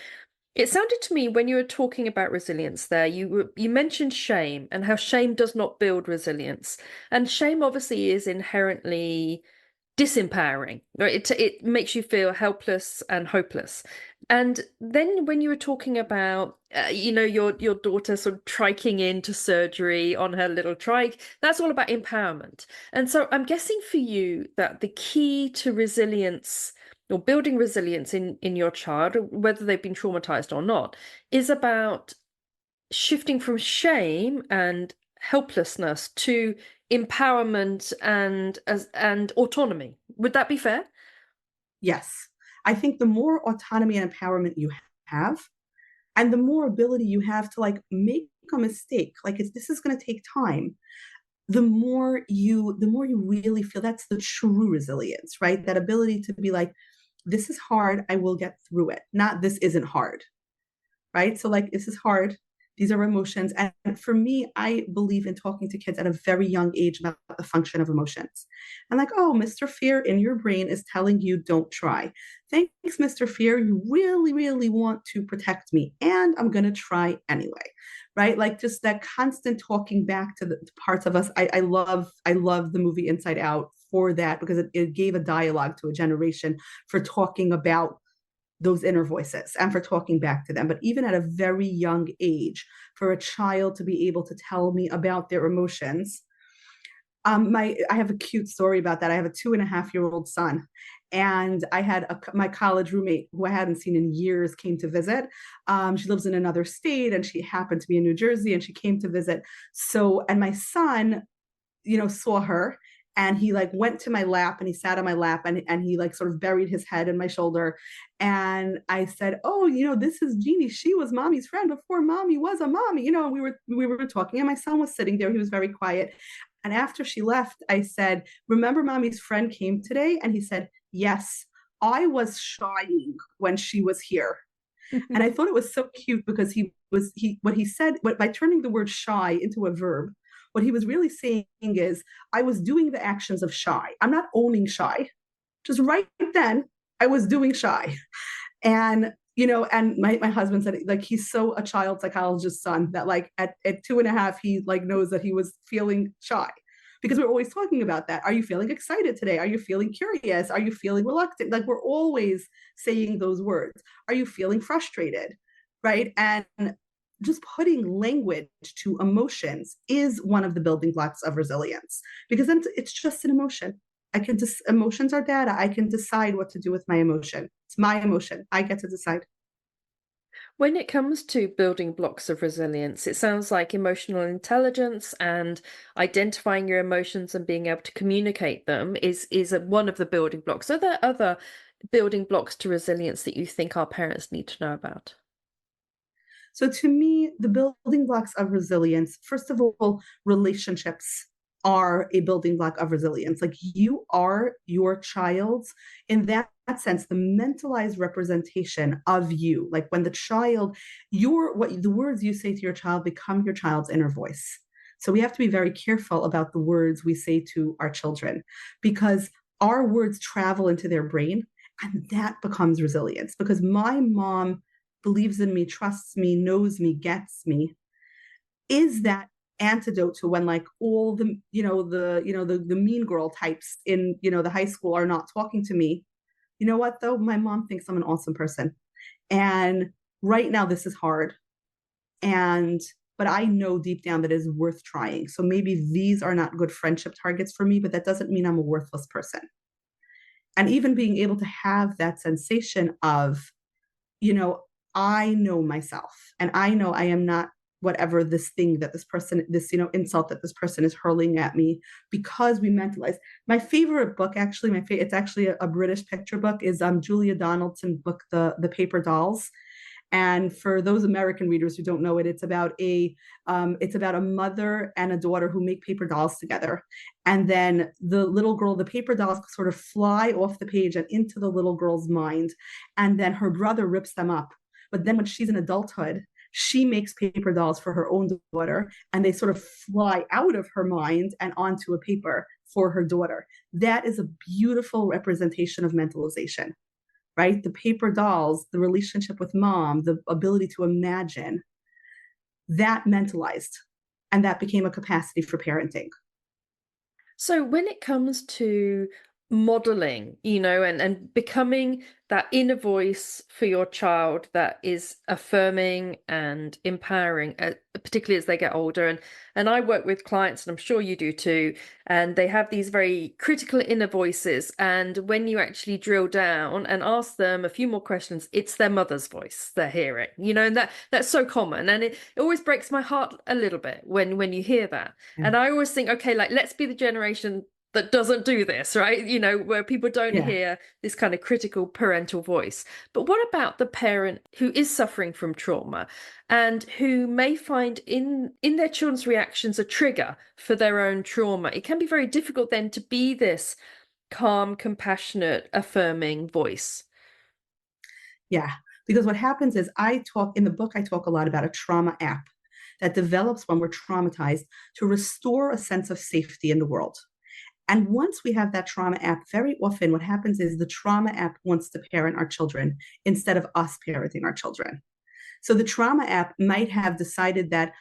[SPEAKER 1] It sounded to me when you were talking about resilience there, you mentioned shame and how shame does not build resilience. And shame obviously is inherently disempowering, right? It makes you feel helpless and hopeless. And then when you were talking about your daughter sort of triking into surgery on her little trike, that's all about empowerment. And so I'm guessing for you that the key to resilience, or building resilience in your child, whether they've been traumatized or not, is about shifting from shame and helplessness to empowerment and autonomy. Would that be fair?
[SPEAKER 2] Yes. I think the more autonomy and empowerment you have, And the more ability you have to like make a mistake, like this is going to take time, the more you really feel that's the true resilience, right? That ability to be like, this is hard, I will get through it, not this isn't hard, right? So like this is hard. These are emotions. And for me, I believe in talking to kids at a very young age about the function of emotions. And like, oh, Mr. Fear in your brain is telling you don't try. Thanks, Mr. Fear. You really, really want to protect me. And I'm going to try anyway. Right. Like just that constant talking back to the parts of us. I love the movie Inside Out for that, because it gave a dialogue to a generation for talking about those inner voices and for talking back to them. But even at a very young age, for a child to be able to tell me about their emotions, I have a cute story about that. I have a 2.5-year-old son, and I had my college roommate who I hadn't seen in years came to visit. She lives in another state, and she happened to be in New Jersey, and she came to visit. So, and my son, saw her, and he like went to my lap and he sat on my lap, and he like sort of buried his head in my shoulder. And I said, oh, this is Jeannie. She was mommy's friend before mommy was a mommy, and we were talking, and my son was sitting there. He was very quiet. And after she left, I said, remember mommy's friend came today? And he said, yes, I was shying when she was here. And I thought it was so cute, because what he said, by turning the word shy into a verb, what he was really saying is, I was doing the actions of shy. I'm not owning shy. Just right then, I was doing shy. And, and my husband said, like, he's so a child psychologist's son that like at 2.5, he like knows that he was feeling shy, because we're always talking about that. Are you feeling excited today? Are you feeling curious? Are you feeling reluctant? Like we're always saying those words. Are you feeling frustrated? Right. And just putting language to emotions is one of the building blocks of resilience, because then it's just an emotion. Emotions are data. I can decide what to do with my emotion. It's my emotion. I get to decide.
[SPEAKER 1] When it comes to building blocks of resilience, it sounds like emotional intelligence and identifying your emotions and being able to communicate them is one of the building blocks. Are there other building blocks to resilience that you think our parents need to know about?
[SPEAKER 2] So to me, the building blocks of resilience, first of all, relationships are a building block of resilience. Like you are your child's, in that sense, the mentalized representation of you. Like when the child, the words you say to your child become your child's inner voice. So we have to be very careful about the words we say to our children, because our words travel into their brain, and that becomes resilience. Because my mom believes in me, trusts me, knows me, gets me, is that antidote to when like all the mean girl types in the high school are not talking to me. You know what though? My mom thinks I'm an awesome person. And right now this is hard. But I know deep down that it is worth trying. So maybe these are not good friendship targets for me, but that doesn't mean I'm a worthless person. And even being able to have that sensation of, I know myself, and I know I am not whatever this thing that this person, this, insult that this person is hurling at me, because we mentalize. My favorite book, actually, it's actually a British picture book, is Julia Donaldson's book, The Paper Dolls. And for those American readers who don't know it, it's about a mother and a daughter who make paper dolls together. And then the little girl, the paper dolls sort of fly off the page and into the little girl's mind. And then her brother rips them up. But then when she's in adulthood, she makes paper dolls for her own daughter, and they sort of fly out of her mind and onto a paper for her daughter. That is a beautiful representation of mentalization, right? The paper dolls, the relationship with mom, the ability to imagine, that mentalized, and that became a capacity for parenting.
[SPEAKER 1] So when it comes to modeling, and becoming that inner voice for your child that is affirming and empowering, particularly as they get older. And I work with clients, and I'm sure you do too, and they have these very critical inner voices. And when you actually drill down and ask them a few more questions, it's their mother's voice they're hearing, and that's so common. And it always breaks my heart a little bit when you hear that.
[SPEAKER 2] Yeah.
[SPEAKER 1] And I always think, okay, like let's be the generation that doesn't do this, right? Where people don't
[SPEAKER 2] Yeah.
[SPEAKER 1] hear this kind of critical parental voice. But what about the parent who is suffering from trauma and who may find in their children's reactions a trigger for their own trauma? It can be very difficult then to be this calm, compassionate, affirming voice.
[SPEAKER 2] Yeah. Because what happens is in the book, I talk a lot about a trauma app that develops when we're traumatized to restore a sense of safety in the world. And once we have that trauma app, very often what happens is the trauma app wants to parent our children instead of us parenting our children. So the trauma app might have decided that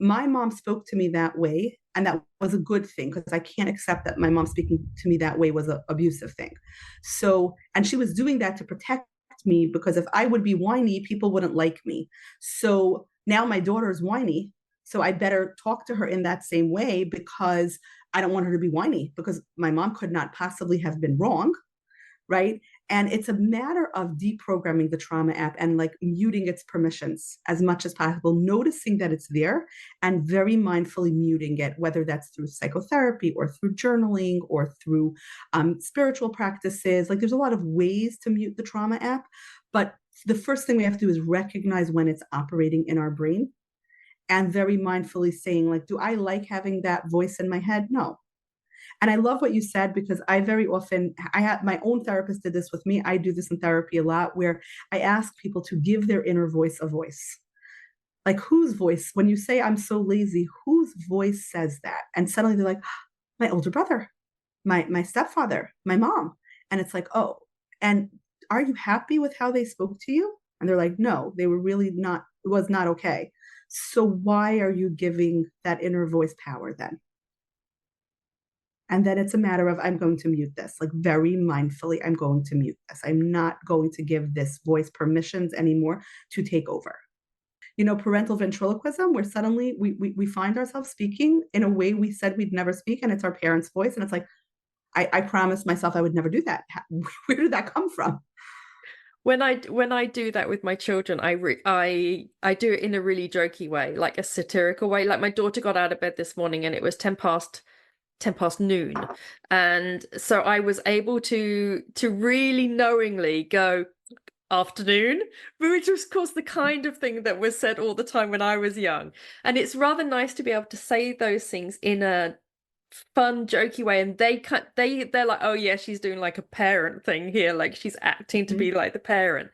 [SPEAKER 2] my mom spoke to me that way, and that was a good thing because I can't accept that my mom speaking to me that way was an abusive thing. So, and she was doing that to protect me because if I would be whiny, people wouldn't like me. So now my daughter is whiny. So I better talk to her in that same way because I don't want her to be whiny because my mom could not possibly have been wrong, right? And it's a matter of deprogramming the trauma app and like muting its permissions as much as possible, noticing that it's there and very mindfully muting it, whether that's through psychotherapy or through journaling or through spiritual practices. Like there's a lot of ways to mute the trauma app, but the first thing we have to do is recognize when it's operating in our brain and very mindfully saying like, do I like having that voice in my head? No. And I love what you said because I very often, I had my own therapist did this with me. I do this in therapy a lot where I ask people to give their inner voice a voice. Like whose voice, when you say I'm so lazy, whose voice says that? And suddenly they're like, my older brother, my stepfather, my mom. And it's like, oh, and are you happy with how they spoke to you? And they're like, no, they were really not, it was not okay. So why are you giving that inner voice power then? And then it's a matter of, I'm going to mute this, like very mindfully, I'm going to mute this. I'm not going to give this voice permissions anymore to take over. Parental ventriloquism, where suddenly we find ourselves speaking in a way we said we'd never speak, and it's our parents' voice. And it's like, I promised myself I would never do that. Where did that come from?
[SPEAKER 1] When I do that with my children, I do it in a really jokey way, like a satirical way. Like my daughter got out of bed this morning and it was 10 past noon, and so I was able to really knowingly go afternoon, which was of course the kind of thing that was said all the time when I was young. And it's rather nice to be able to say those things in a fun jokey way, and they're like, oh yeah, she's doing like a parent thing here, like she's acting to be like the parent.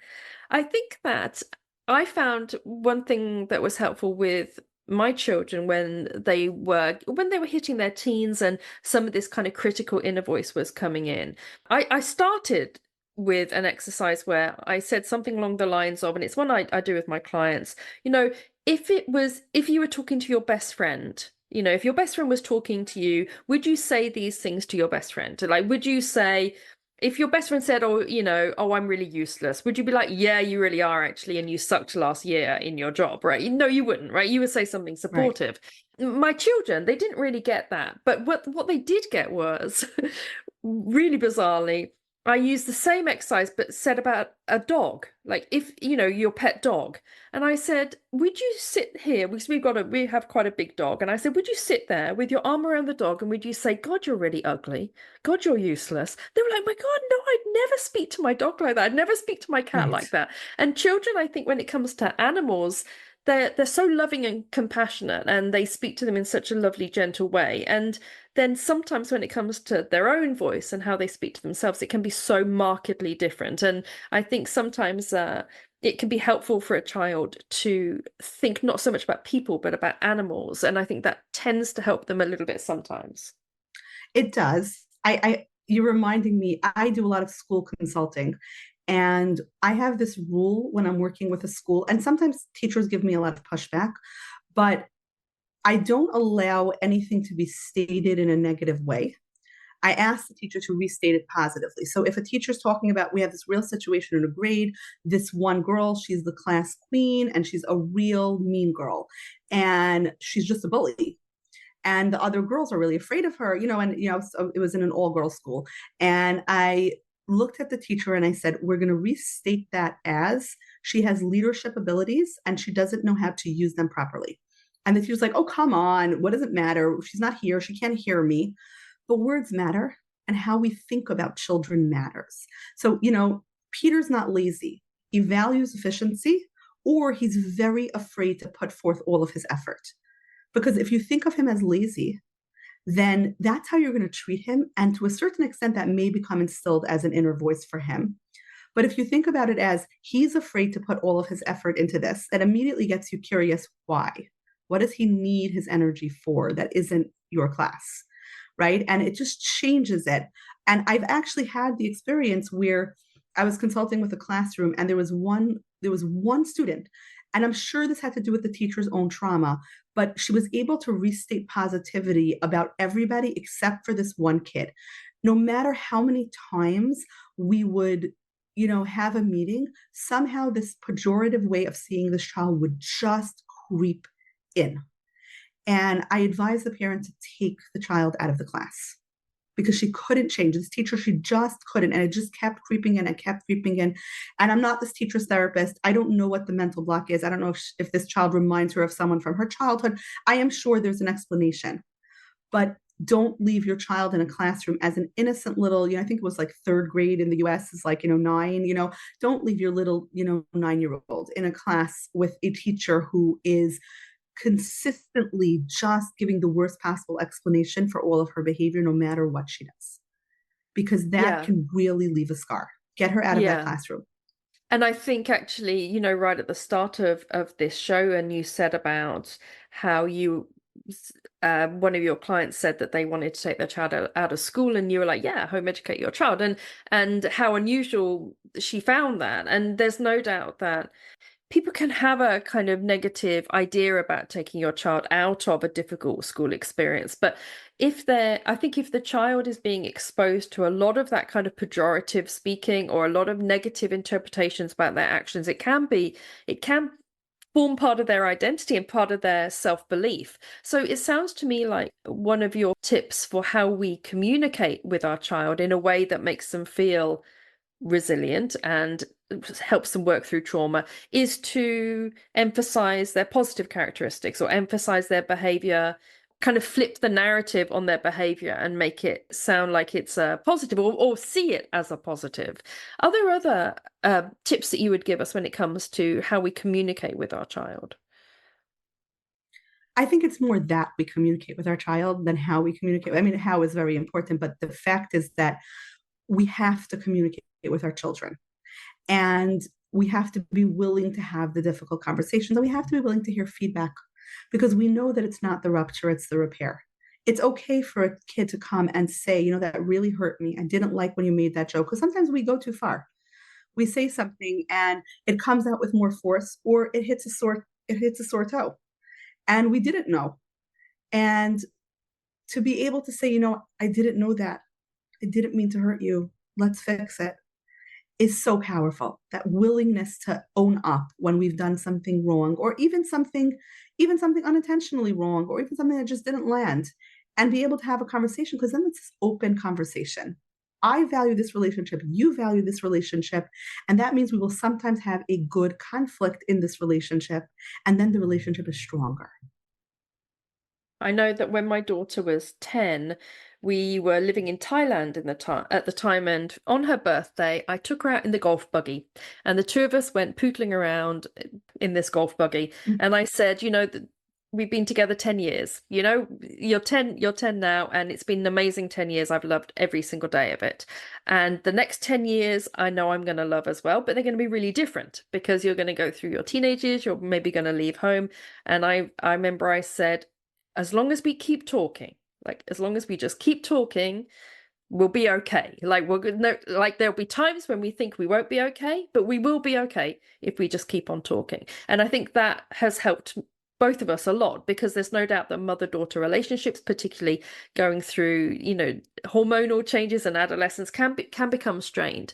[SPEAKER 1] I think that I found one thing that was helpful with my children when they were hitting their teens and some of this kind of critical inner voice was coming in. I started with an exercise where I said something along the lines of, and it's one I do with my clients, if you were talking to your best friend, if your best friend was talking to you, would you say these things to your best friend? Like, would you say, if your best friend said, oh, I'm really useless, would you be like, yeah, you really are actually, and you sucked last year in your job, right? No, you wouldn't, right? You would say something supportive. Right. My children, they didn't really get that. But what they did get was, really bizarrely, I used the same exercise, but said about a dog, like if, your pet dog. And I said, would you sit here? Because we have quite a big dog. And I said, would you sit there with your arm around the dog? And would you say, God, you're really ugly. God, you're useless. They were like, my God, no, I'd never speak to my dog like that. I'd never speak to my cat like that. And children, I think when it comes to animals, they're so loving and compassionate, and they speak to them in such a lovely, gentle way. And then sometimes when it comes to their own voice and how they speak to themselves, it can be so markedly different. And I think sometimes it can be helpful for a child to think not so much about people, but about animals. And I think that tends to help them a little bit sometimes.
[SPEAKER 2] It does. You're reminding me, I do a lot of school consulting. And I have this rule when I'm working with a school, and sometimes teachers give me a lot of pushback, but I don't allow anything to be stated in a negative way. I ask the teacher to restate it positively. So if a teacher's talking about, we have this real situation in a grade, this one girl, she's the class queen and she's a real mean girl and she's just a bully. And the other girls are really afraid of her, so it was in an all-girls school. And I looked at the teacher and I said, we're going to restate that as she has leadership abilities and she doesn't know how to use them properly. And the teacher's like, oh, come on, what does it matter? She's not here. She can't hear me. but words matter, and how we think about children matters. So, Peter's not lazy. He values efficiency, or he's very afraid to put forth all of his effort. Because if you think of him as lazy, then that's how you're going to treat him. And to a certain extent, that may become instilled as an inner voice for him. But if you think about it as he's afraid to put all of his effort into this, that immediately gets you curious why. What does he need his energy for that isn't your class? Right. And it just changes it. And I've actually had the experience where I was consulting with a classroom, and there was one student, and I'm sure this had to do with the teacher's own trauma, but she was able to restate positivity about everybody except for this one kid. No matter how many times we would have a meeting, somehow this pejorative way of seeing this child would just creep in. And I advised the parent to take the child out of the class because she couldn't change. This teacher, she just couldn't. And it just kept creeping in and kept creeping in. And I'm not this teacher's therapist. I don't know what the mental block is. I don't know if this child reminds her of someone from her childhood. I am sure there's an explanation. But don't leave your child in a classroom as an innocent little, I think it was like third grade in the US is like, 9, don't leave your little, 9-year-old in a class with a teacher who is consistently just giving the worst possible explanation for all of her behavior, no matter what she does, because that can really leave a scar. Get her out of that classroom.
[SPEAKER 1] And I think actually, right at the start of this show, and you said about how one of your clients said that they wanted to take their child out of school, and you were like, yeah, home educate your child, and how unusual she found that. And there's no doubt that people can have a kind of negative idea about taking your child out of a difficult school experience. But I think if the child is being exposed to a lot of that kind of pejorative speaking or a lot of negative interpretations about their actions, it can form part of their identity and part of their self-belief. So it sounds to me like one of your tips for how we communicate with our child in a way that makes them feel resilient and helps them work through trauma is to emphasize their positive characteristics or emphasize their behavior, kind of flip the narrative on their behavior and make it sound like it's a positive, or see it as a positive. Are there other tips that you would give us when it comes to how we communicate with our child?
[SPEAKER 2] I think it's more that we communicate with our child than how we communicate. I mean, how is very important, but the fact is that we have to communicate with our children. And we have to be willing to have the difficult conversations, and we have to be willing to hear feedback, because we know that it's not the rupture, it's the repair. It's okay for a kid to come and say, that really hurt me. I didn't like when you made that joke. Because sometimes we go too far. We say something and it comes out with more force, or it hits a sore toe. And we didn't know. And to be able to say, I didn't know that. I didn't mean to hurt you. Let's fix it, is so powerful. That willingness to own up when we've done something wrong, or even something unintentionally wrong, or even something that just didn't land, and be able to have a conversation, because then it's this open conversation. I value this relationship, you value this relationship, and that means we will sometimes have a good conflict in this relationship, and then the relationship is stronger.
[SPEAKER 1] I know that when my daughter was 10, we were living in Thailand at the time, and on her birthday, I took her out in the golf buggy, and the two of us went pootling around in this golf buggy. And I said, that we've been together 10 years. You're 10 now, and it's been an amazing 10 years. I've loved every single day of it. And the next 10 years, I know I'm going to love as well, but they're going to be really different, because you're going to go through your teenage years, you're maybe going to leave home. And I remember I said, as long as we keep talking, as long as we just keep talking, we'll be okay. There'll be times when we think we won't be okay, but we will be okay if we just keep on talking. And I think that has helped both of us a lot, because there's no doubt that mother-daughter relationships, particularly going through, hormonal changes and adolescence, can become strained.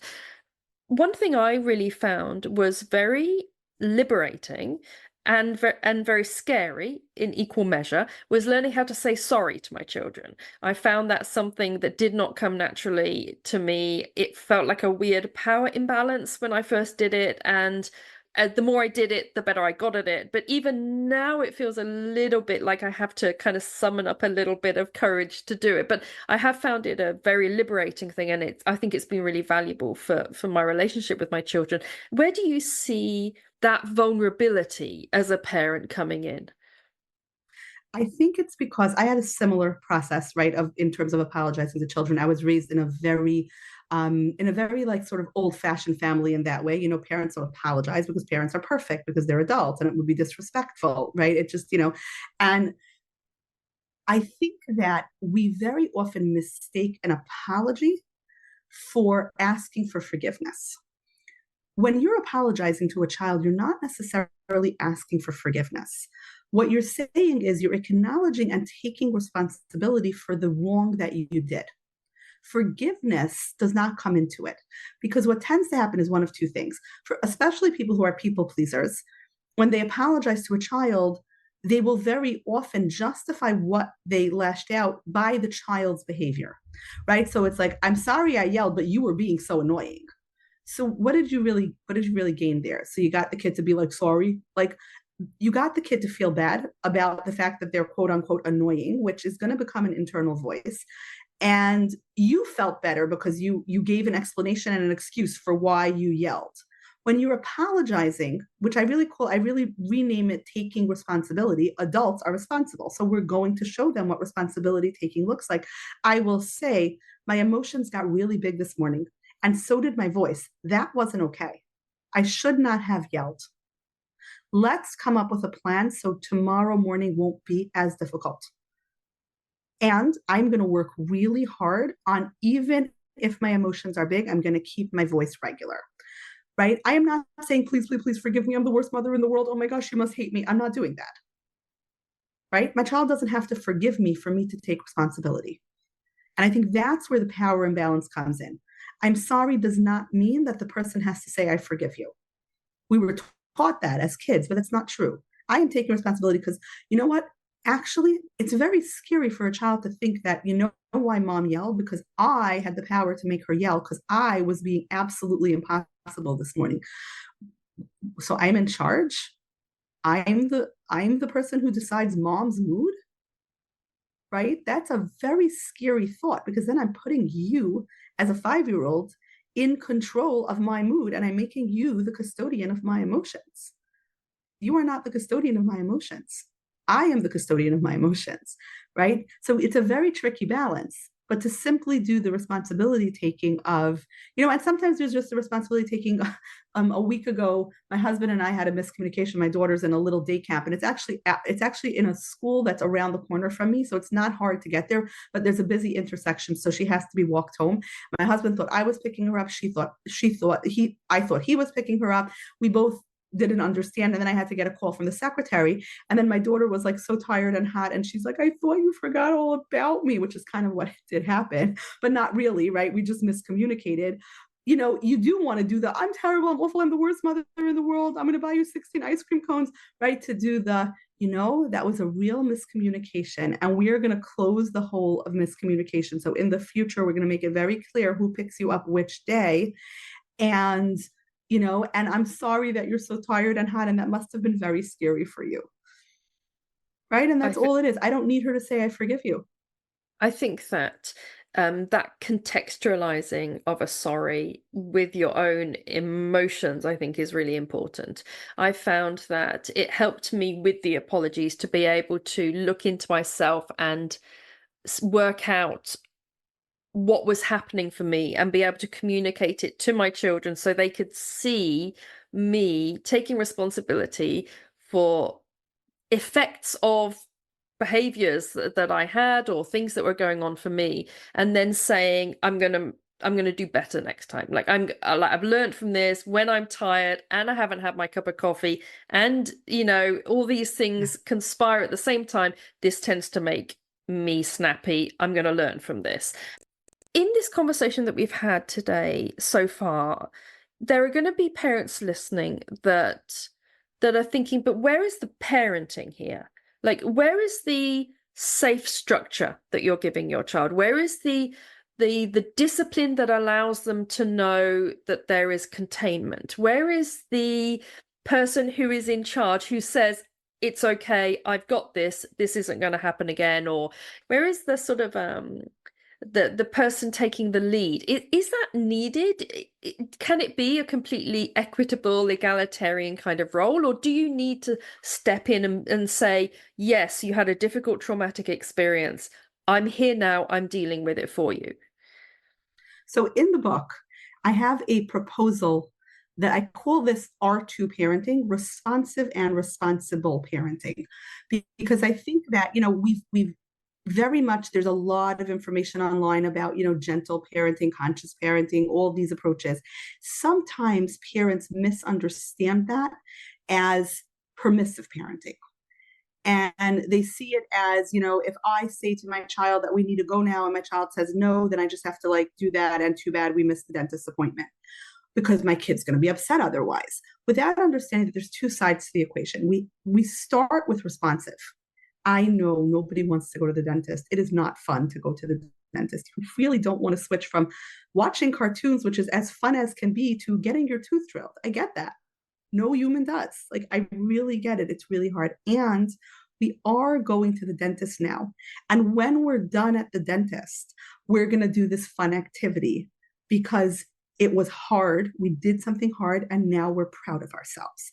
[SPEAKER 1] One thing I really found was very liberating and very scary in equal measure was learning how to say sorry to my children. I found that something that did not come naturally to me. It felt like a weird power imbalance when I first did it, and the more I did it, the better I got at it. But even now, it feels a little bit like I have to kind of summon up a little bit of courage to do it. But I have found it a very liberating thing, and I think it's been really valuable for my relationship with my children. Where do you see that vulnerability as a parent coming in?
[SPEAKER 2] I think it's because I had a similar process, right, of in terms of apologizing to children. I was raised in a very like sort of old-fashioned family in that way. You know, parents don't apologize because parents are perfect because they're adults, and it would be disrespectful, right? It just, and I think that we very often mistake an apology for asking for forgiveness. When you're apologizing to a child, you're not necessarily asking for forgiveness. What you're saying is you're acknowledging and taking responsibility for the wrong that you did. Forgiveness does not come into it, because what tends to happen is one of two things. For especially people who are people pleasers, when they apologize to a child, they will very often justify what they lashed out by the child's behavior, right? So it's like, I'm sorry I yelled, but you were being so annoying. So what did you really gain there? So you got the kid to be like, sorry, like you got the kid to feel bad about the fact that they're quote unquote annoying, which is going to become an internal voice. And you felt better because you gave an explanation and an excuse for why you yelled. When you're apologizing, which I really rename it taking responsibility, adults are responsible. So we're going to show them what responsibility taking looks like. I will say, my emotions got really big this morning, and so did my voice. That wasn't okay. I should not have yelled. Let's come up with a plan so tomorrow morning won't be as difficult. And I'm going to work really hard on, even if my emotions are big, I'm going to keep my voice regular, right? I am not saying, please, please, please forgive me. I'm the worst mother in the world. Oh my gosh, you must hate me. I'm not doing that, right? My child doesn't have to forgive me for me to take responsibility. And I think that's where the power imbalance comes in. I'm sorry does not mean that the person has to say, I forgive you. We were taught that as kids, but it's not true. I am taking responsibility because you know what? Actually, it's very scary for a child to think that, you know why mom yelled? Because I had the power to make her yell because I was being absolutely impossible this morning. So I'm in charge. I'm the person who decides mom's mood, right? That's a very scary thought, because then I'm putting you as a 5-year-old in control of my mood, and I'm making you the custodian of my emotions. You are not the custodian of my emotions. I am the custodian of my emotions, right? So it's a very tricky balance. But to simply do the responsibility taking of, and sometimes there's just the responsibility taking. A week ago, my husband and I had a miscommunication. My daughter's in a little day camp, and it's actually in a school that's around the corner from me, so it's not hard to get there. But there's a busy intersection, so she has to be walked home. My husband thought I was picking her up. I thought he was picking her up. We both didn't understand, and then I had to get a call from the secretary, and then my daughter was like so tired and hot, and she's like, I thought you forgot all about me, which is kind of what did happen, but not really, right? We just miscommunicated. You do want to do the I'm terrible, I'm awful, I'm the worst mother in the world, I'm going to buy you 16 ice cream cones, right? To do the that was a real miscommunication, and we are going to close the hole of miscommunication. So in the future, we're going to make it very clear who picks you up which day. And and I'm sorry that you're so tired and hot, and that must have been very scary for you. Right? And
[SPEAKER 1] I
[SPEAKER 2] that's
[SPEAKER 1] th-
[SPEAKER 2] all it is. I don't need her to say, I forgive you.
[SPEAKER 1] I think that that contextualizing of a sorry with your own emotions, I think, is really important. I found that it helped me with the apologies to be able to look into myself and work out what was happening for me and be able to communicate it to my children so they could see me taking responsibility for effects of behaviors that I had or things that were going on for me, and then saying I'm gonna do better next time. Like I've learned from this. When I'm tired and I haven't had my cup of coffee, and all these things conspire at the same time, this tends to make me snappy. I'm going to learn from this. In this conversation that we've had today so far, there are going to be parents listening that are thinking, but where is the parenting here? Like, where is the safe structure that you're giving your child? Where is the discipline that allows them to know that there is containment? Where is the person who is in charge who says, it's okay, I've got this isn't going to happen again? Or where is the sort of the person taking the lead? Is that needed? Can it be a completely equitable, egalitarian kind of role, or do you need to step in and say, yes, you had a difficult traumatic experience, I'm here now, I'm dealing with it for you?
[SPEAKER 2] So in the book, I have a proposal that I call this R2 parenting, responsive and responsible parenting, because I think that, we've very much, there's a lot of information online about, gentle parenting, conscious parenting, all these approaches. Sometimes parents misunderstand that as permissive parenting. And they see it as, if I say to my child that we need to go now and my child says no, then I just have to like do that. And too bad we missed the dentist appointment because my kid's going to be upset otherwise. Without understanding that there's two sides to the equation. We start with responsive. I know nobody wants to go to the dentist. It is not fun to go to the dentist. You really don't want to switch from watching cartoons, which is as fun as can be, to getting your tooth drilled. I get that. No human does. Like, I really get it. It's really hard. And we are going to the dentist now. And when we're done at the dentist, we're going to do this fun activity because it was hard. We did something hard, and now we're proud of ourselves.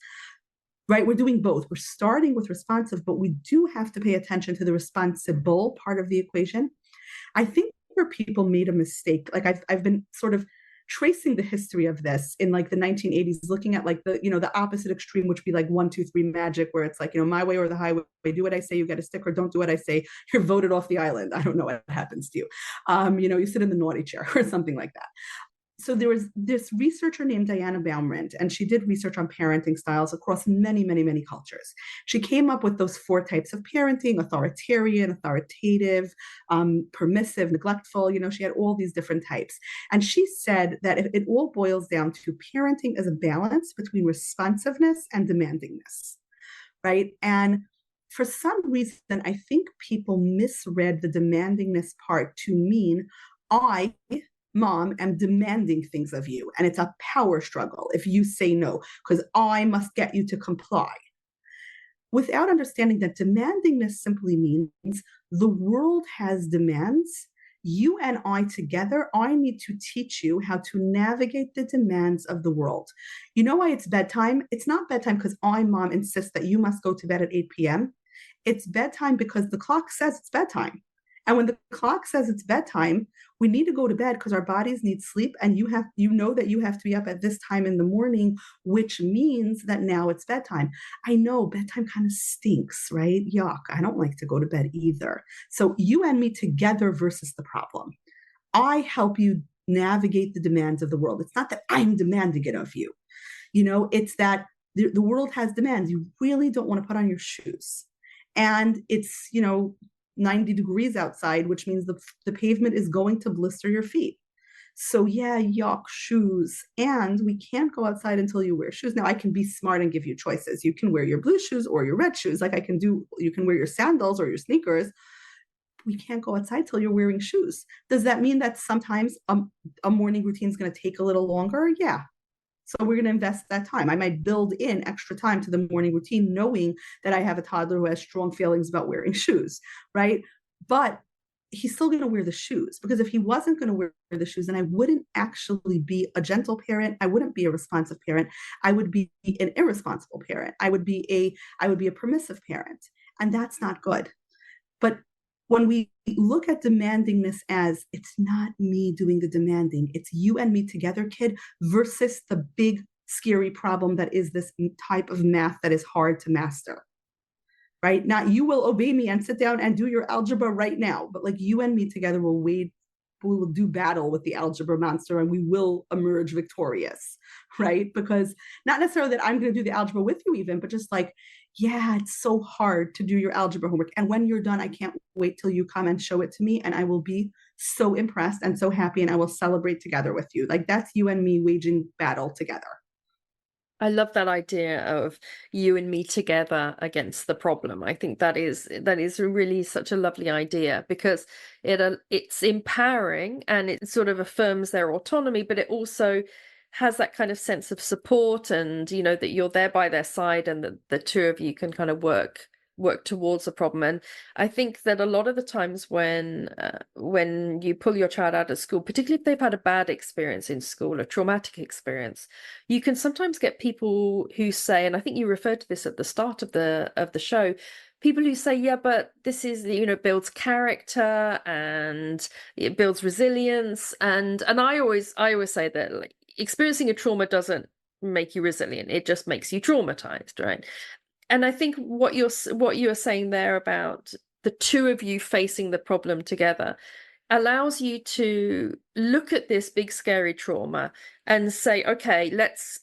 [SPEAKER 2] Right? We're doing both. We're starting with responsive, but we do have to pay attention to the responsible part of the equation. I think where people made a mistake, like I've been sort of tracing the history of this in like the 1980s, looking at like the opposite extreme, which would be like 1-2-3 magic, where it's like, my way or the highway, do what I say, you get a stick, or don't do what I say, you're voted off the island. I don't know what happens to you. You sit in the naughty chair or something like that. So there was this researcher named Diana Baumrind, and she did research on parenting styles across many, many, many cultures. She came up with those 4 types of parenting: authoritarian, authoritative, permissive, neglectful. She had all these different types. And she said that it all boils down to parenting as a balance between responsiveness and demandingness, right? And for some reason, I think people misread the demandingness part to mean I, mom, am demanding things of you, and it's a power struggle if you say no, because I must get you to comply. Without understanding that demandingness simply means the world has demands. You and I together, I need to teach you how to navigate the demands of the world. You know why it's bedtime? It's not bedtime because I, mom, insist that you must go to bed at 8 p.m. It's bedtime because the clock says it's bedtime. And when the clock says it's bedtime, we need to go to bed because our bodies need sleep. And you know that you have to be up at this time in the morning, which means that now it's bedtime. I know bedtime kind of stinks, right? Yuck. I don't like to go to bed either. So you and me together versus the problem. I help you navigate the demands of the world. It's not that I'm demanding it of you. It's that the world has demands. You really don't want to put on your shoes. And it's, 90 degrees outside, which means the pavement is going to blister your feet. So yeah, yuck, shoes. And we can't go outside until you wear shoes. Now I can be smart and give you choices. You can wear your blue shoes or your red shoes. Like you can wear your sandals or your sneakers. We can't go outside till you're wearing shoes. Does that mean that sometimes a morning routine is going to take a little longer? Yeah. So we're going to invest that time. I might build in extra time to the morning routine, knowing that I have a toddler who has strong feelings about wearing shoes, right? But he's still going to wear the shoes, because if he wasn't going to wear the shoes, then I wouldn't actually be a gentle parent. I wouldn't be a responsive parent. I would be an irresponsible parent. I would be a permissive parent, and that's not good. But when we look at demandingness as it's not me doing the demanding, it's you and me together, kid, versus the big, scary problem that is this type of math that is hard to master, right? Not you will obey me and sit down and do your algebra right now, but like you and me together we will do battle with the algebra monster and we will emerge victorious, right? Because not necessarily that I'm going to do the algebra with you even, but just like, yeah, it's so hard to do your algebra homework. And when you're done, I can't wait till you come and show it to me. And I will be so impressed and so happy, and I will celebrate together with you. Like that's you and me waging battle together.
[SPEAKER 1] I love that idea of you and me together against the problem. I think that is really such a lovely idea, because it's empowering and it sort of affirms their autonomy, but it also has that kind of sense of support, and that you're there by their side, and that the two of you can kind of work towards the problem. And I think that a lot of the times when you pull your child out of school, particularly if they've had a bad experience in school, a traumatic experience, you can sometimes get people who say, and I think you referred to this at the start of the show, people who say, yeah, but this is, builds character and it builds resilience. And I always say that, like, experiencing a trauma doesn't make you resilient, it just makes you traumatized, right? And I think what you're saying there about the two of you facing the problem together allows you to look at this big scary trauma and say, okay, let's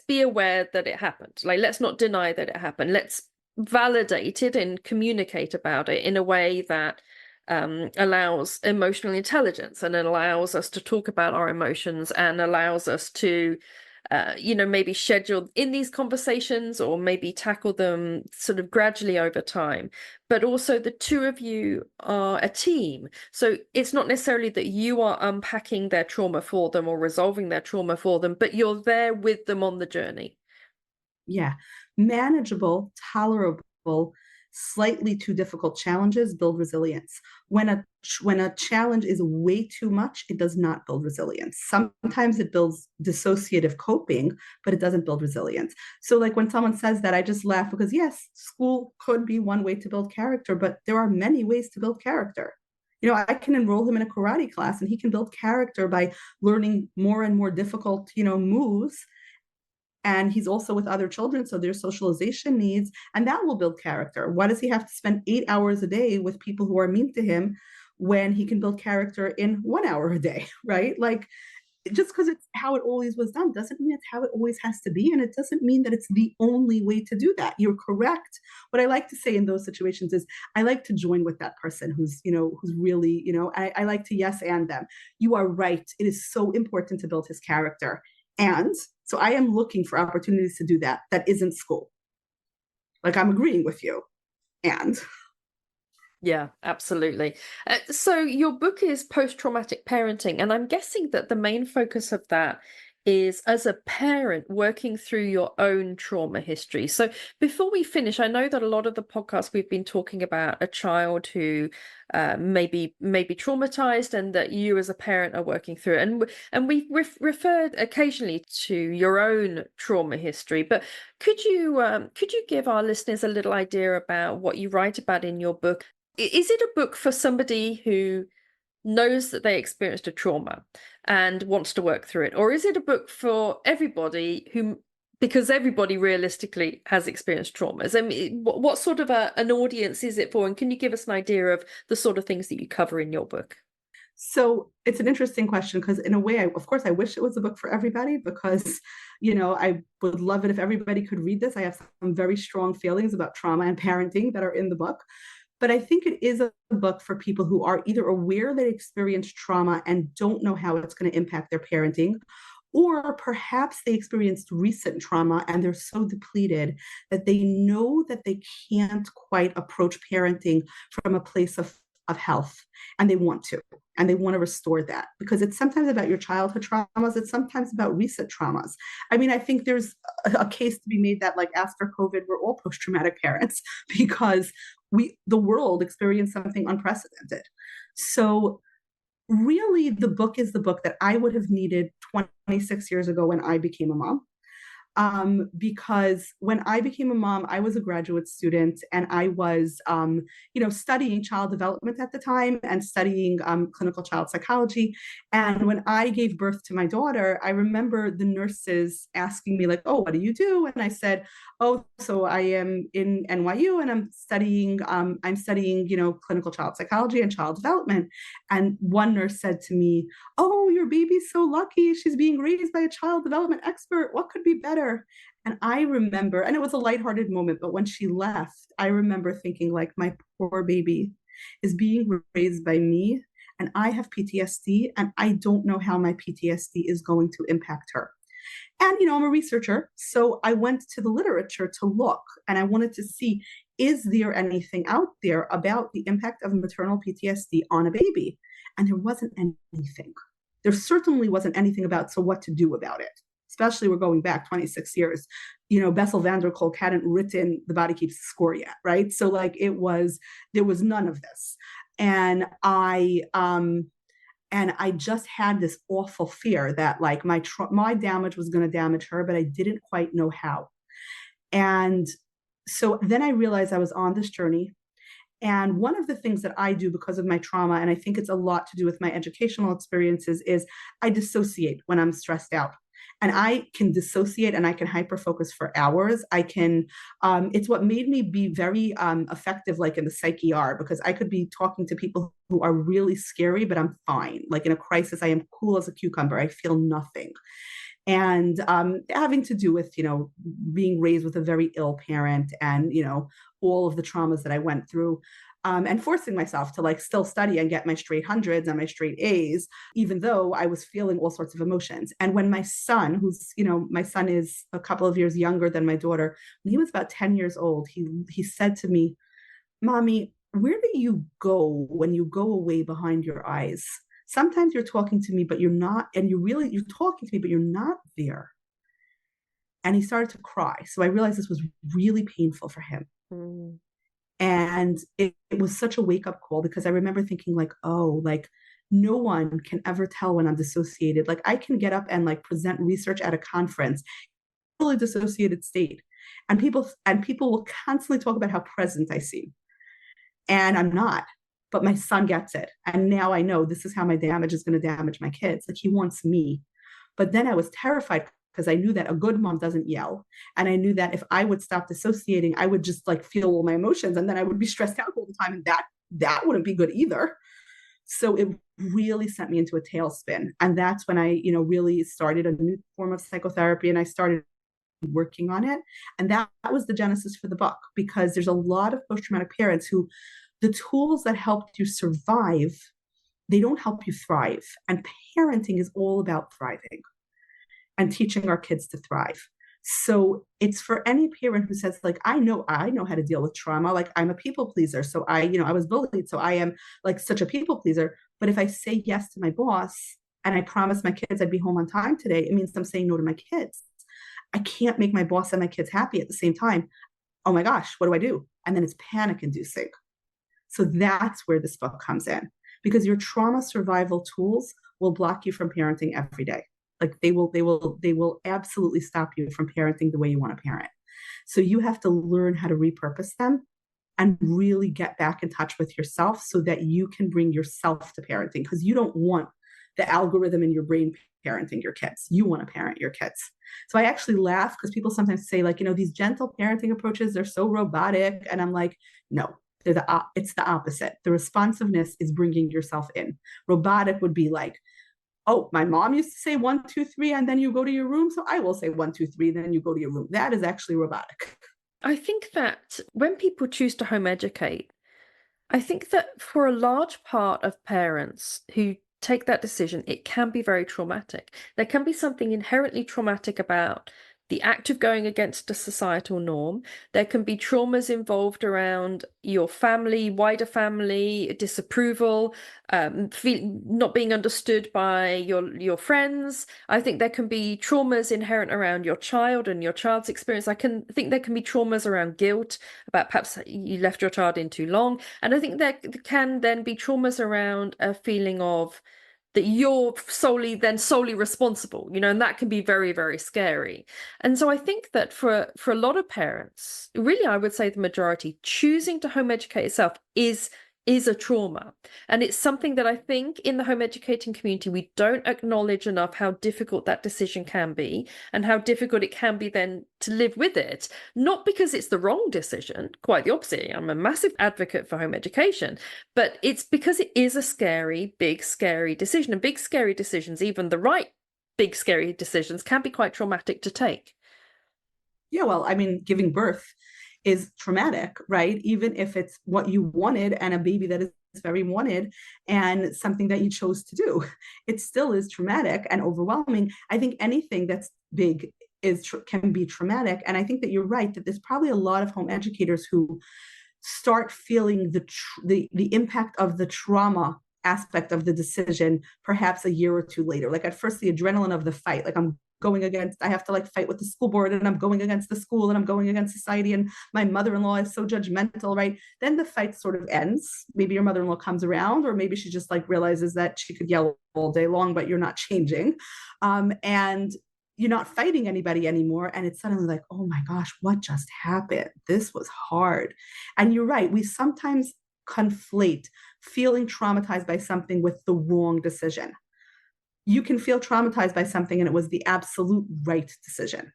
[SPEAKER 1] be aware that it happened. Like, let's not deny that it happened. Let's validate it and communicate about it in a way that allows emotional intelligence, and it allows us to talk about our emotions, and allows us to maybe schedule in these conversations, or maybe tackle them sort of gradually over time. But also, the two of you are a team. So it's not necessarily that you are unpacking their trauma for them or resolving their trauma for them, but you're there with them on the journey.
[SPEAKER 2] Yeah. Manageable, tolerable, slightly too difficult challenges build resilience. When a challenge is way too much, it does not build resilience. Sometimes it builds dissociative coping, but it doesn't build resilience. So, like, when someone says that, I just laugh, because yes, school could be one way to build character, but there are many ways to build character. I can enroll him in a karate class and he can build character by learning more and more difficult, moves, and he's also with other children, so there's socialization needs, and that will build character. Why does he have to spend 8 hours a day with people who are mean to him when he can build character in 1 hour a day, right? Like, just because it's how it always was done doesn't mean it's how it always has to be, and it doesn't mean that it's the only way to do that. You're correct. What I like to say in those situations is, I like to join with that person who's really, I like to yes and them. You are right. It is so important to build his character. And so I am looking for opportunities to do that. That isn't school. Like, I'm agreeing with you. And
[SPEAKER 1] yeah, absolutely. So your book is post-traumatic parenting, and I'm guessing that the main focus of that is as a parent working through your own trauma history. So before we finish, I know that a lot of the podcasts we've been talking about a child who may be traumatized, and that you as a parent are working through it. And we referred occasionally to your own trauma history. But could you give our listeners a little idea about what you write about in your book? Is it a book for somebody who knows that they experienced a trauma and wants to work through it? Or is it a book for everybody because everybody realistically has experienced traumas? I mean, what sort of an audience is it for? And can you give us an idea of the sort of things that you cover in your book?
[SPEAKER 2] so it's an interesting question, because in a way, of course, I wish it was a book for everybody, because, I would love it if everybody could read this. I have some very strong feelings about trauma and parenting that are in the book. But I think it is a book for people who are either aware they experienced trauma and don't know how it's going to impact their parenting, or perhaps they experienced recent trauma and they're so depleted that they know that they can't quite approach parenting from a place of health, and they want to restore that, because it's sometimes about your childhood traumas, it's sometimes about recent traumas. I mean, I think there's a case to be made that, like, after COVID, we're all post-traumatic parents because the world experienced something unprecedented. So really, the book is the book that I would have needed 26 years ago when I became a mom. Because when I became a mom, I was a graduate student, and I was, studying child development at the time, and studying clinical child psychology. And when I gave birth to my daughter, I remember the nurses asking me, like, "Oh, what do you do?" And I said, "Oh, so I am in NYU, and I'm studying, clinical child psychology and child development." And one nurse said to me, "Oh, your baby's so lucky. She's being raised by a child development expert. What could be better?" And I remember, and it was a lighthearted moment, but when she left, I remember thinking, like, my poor baby is being raised by me, and I have PTSD, and I don't know how my PTSD is going to impact her. And, I'm a researcher, so I went to the literature to look, and I wanted to see, is there anything out there about the impact of maternal PTSD on a baby? And there wasn't anything. There certainly wasn't anything about, so what to do about it? Especially we're going back 26 years. Bessel van der Kolk hadn't written The Body Keeps the Score yet, right? So like there was none of this. And I just had this awful fear that like my damage was going to damage her, but I didn't quite know how. And so then I realized I was on this journey. And one of the things that I do because of my trauma, and I think it's a lot to do with my educational experiences, is I dissociate when I'm stressed out. And I can dissociate and I can hyper-focus for hours. It's what made me be very effective, like in the psych ER, because I could be talking to people who are really scary, but I'm fine. Like in a crisis, I am cool as a cucumber. I feel nothing. And having to do with, being raised with a very ill parent and, all of the traumas that I went through, and forcing myself to like still study and get my straight hundreds and my straight A's, even though I was feeling all sorts of emotions. And when my son, my son is a couple of years younger than my daughter, when he was about 10 years old, he said to me, "Mommy, where do you go when you go away behind your eyes? Sometimes you're talking to me, but you're not, and you're talking to me, but you're not there." And he started to cry. So I realized this was really painful for him.
[SPEAKER 1] Mm.
[SPEAKER 2] And it was such a wake-up call, because I remember thinking like, oh, like no one can ever tell when I'm dissociated. Like I can get up and like present research at a conference, fully dissociated state. And people will constantly talk about how present I seem. And I'm not. But my son gets it. And now I know this is how my damage is going to damage my kids. Like he wants me. But then I was terrified, because I knew that a good mom doesn't yell. And I knew that if I would stop dissociating, I would just like feel all my emotions, and then I would be stressed out all the time. And that wouldn't be good either. So it really sent me into a tailspin. And that's when I, really started a new form of psychotherapy, and I started working on it. And that was the genesis for the book, because there's a lot of post-traumatic parents who the tools that helped you survive, they don't help you thrive. And parenting is all about thriving and teaching our kids to thrive. So it's for any parent who says like, I know how to deal with trauma. Like I'm a people pleaser. So I was bullied. So I am like such a people pleaser. But if I say yes to my boss and I promise my kids I'd be home on time today, it means I'm saying no to my kids. I can't make my boss and my kids happy at the same time. Oh my gosh, what do I do? And then it's panic inducing. So that's where this book comes in, because your trauma survival tools will block you from parenting every day. Like they will absolutely stop you from parenting the way you want to parent. So you have to learn how to repurpose them and really get back in touch with yourself so that you can bring yourself to parenting, because you don't want the algorithm in your brain parenting your kids. You want to parent your kids. So I actually laugh because people sometimes say like, these gentle parenting approaches, they're so robotic. And I'm like, no, it's the opposite. The responsiveness is bringing yourself in. Robotic would be like, oh, my mom used to say 1, 2, 3, and then you go to your room. So I will say 1, 2, 3, then you go to your room. That is actually robotic.
[SPEAKER 1] I think that when people choose to home educate, I think that for a large part of parents who take that decision, it can be very traumatic. There can be something inherently traumatic about the act of going against a societal norm. There can be traumas involved around your family, wider family, disapproval, not being understood by your friends. I think there can be traumas inherent around your child and your child's experience. I think there can be traumas around guilt, about perhaps you left your child in too long. And I think there can then be traumas around a feeling of that you're solely responsible, and that can be very, very scary. And so I think that for a lot of parents, really, I would say the majority, choosing to home educate itself is a trauma. And it's something that I think in the home educating community, we don't acknowledge enough how difficult that decision can be and how difficult it can be then to live with it. Not because it's the wrong decision, quite the opposite. I'm a massive advocate for home education, but it's because it is a scary, big, scary decision. And big, scary decisions, even the right big, scary decisions, can be quite traumatic to take.
[SPEAKER 2] Yeah, well, I mean, giving birth is traumatic, right? Even if it's what you wanted and a baby that is very wanted and something that you chose to do, it still is traumatic and overwhelming. I think anything that's big can be traumatic. And I think that you're right, that there's probably a lot of home educators who start feeling the impact of the trauma aspect of the decision perhaps a year or two later. Like at first, the adrenaline of the fight, like I have to like fight with the school board, and I'm going against the school, and I'm going against society, and my mother-in-law is so judgmental, right? Then the fight sort of ends. Maybe your mother-in-law comes around, or maybe she just like realizes that she could yell all day long, but you're not changing. And you're not fighting anybody anymore. And it's suddenly like, oh my gosh, what just happened? This was hard. And you're right. We sometimes conflate feeling traumatized by something with the wrong decision. You can feel traumatized by something and it was the absolute right decision,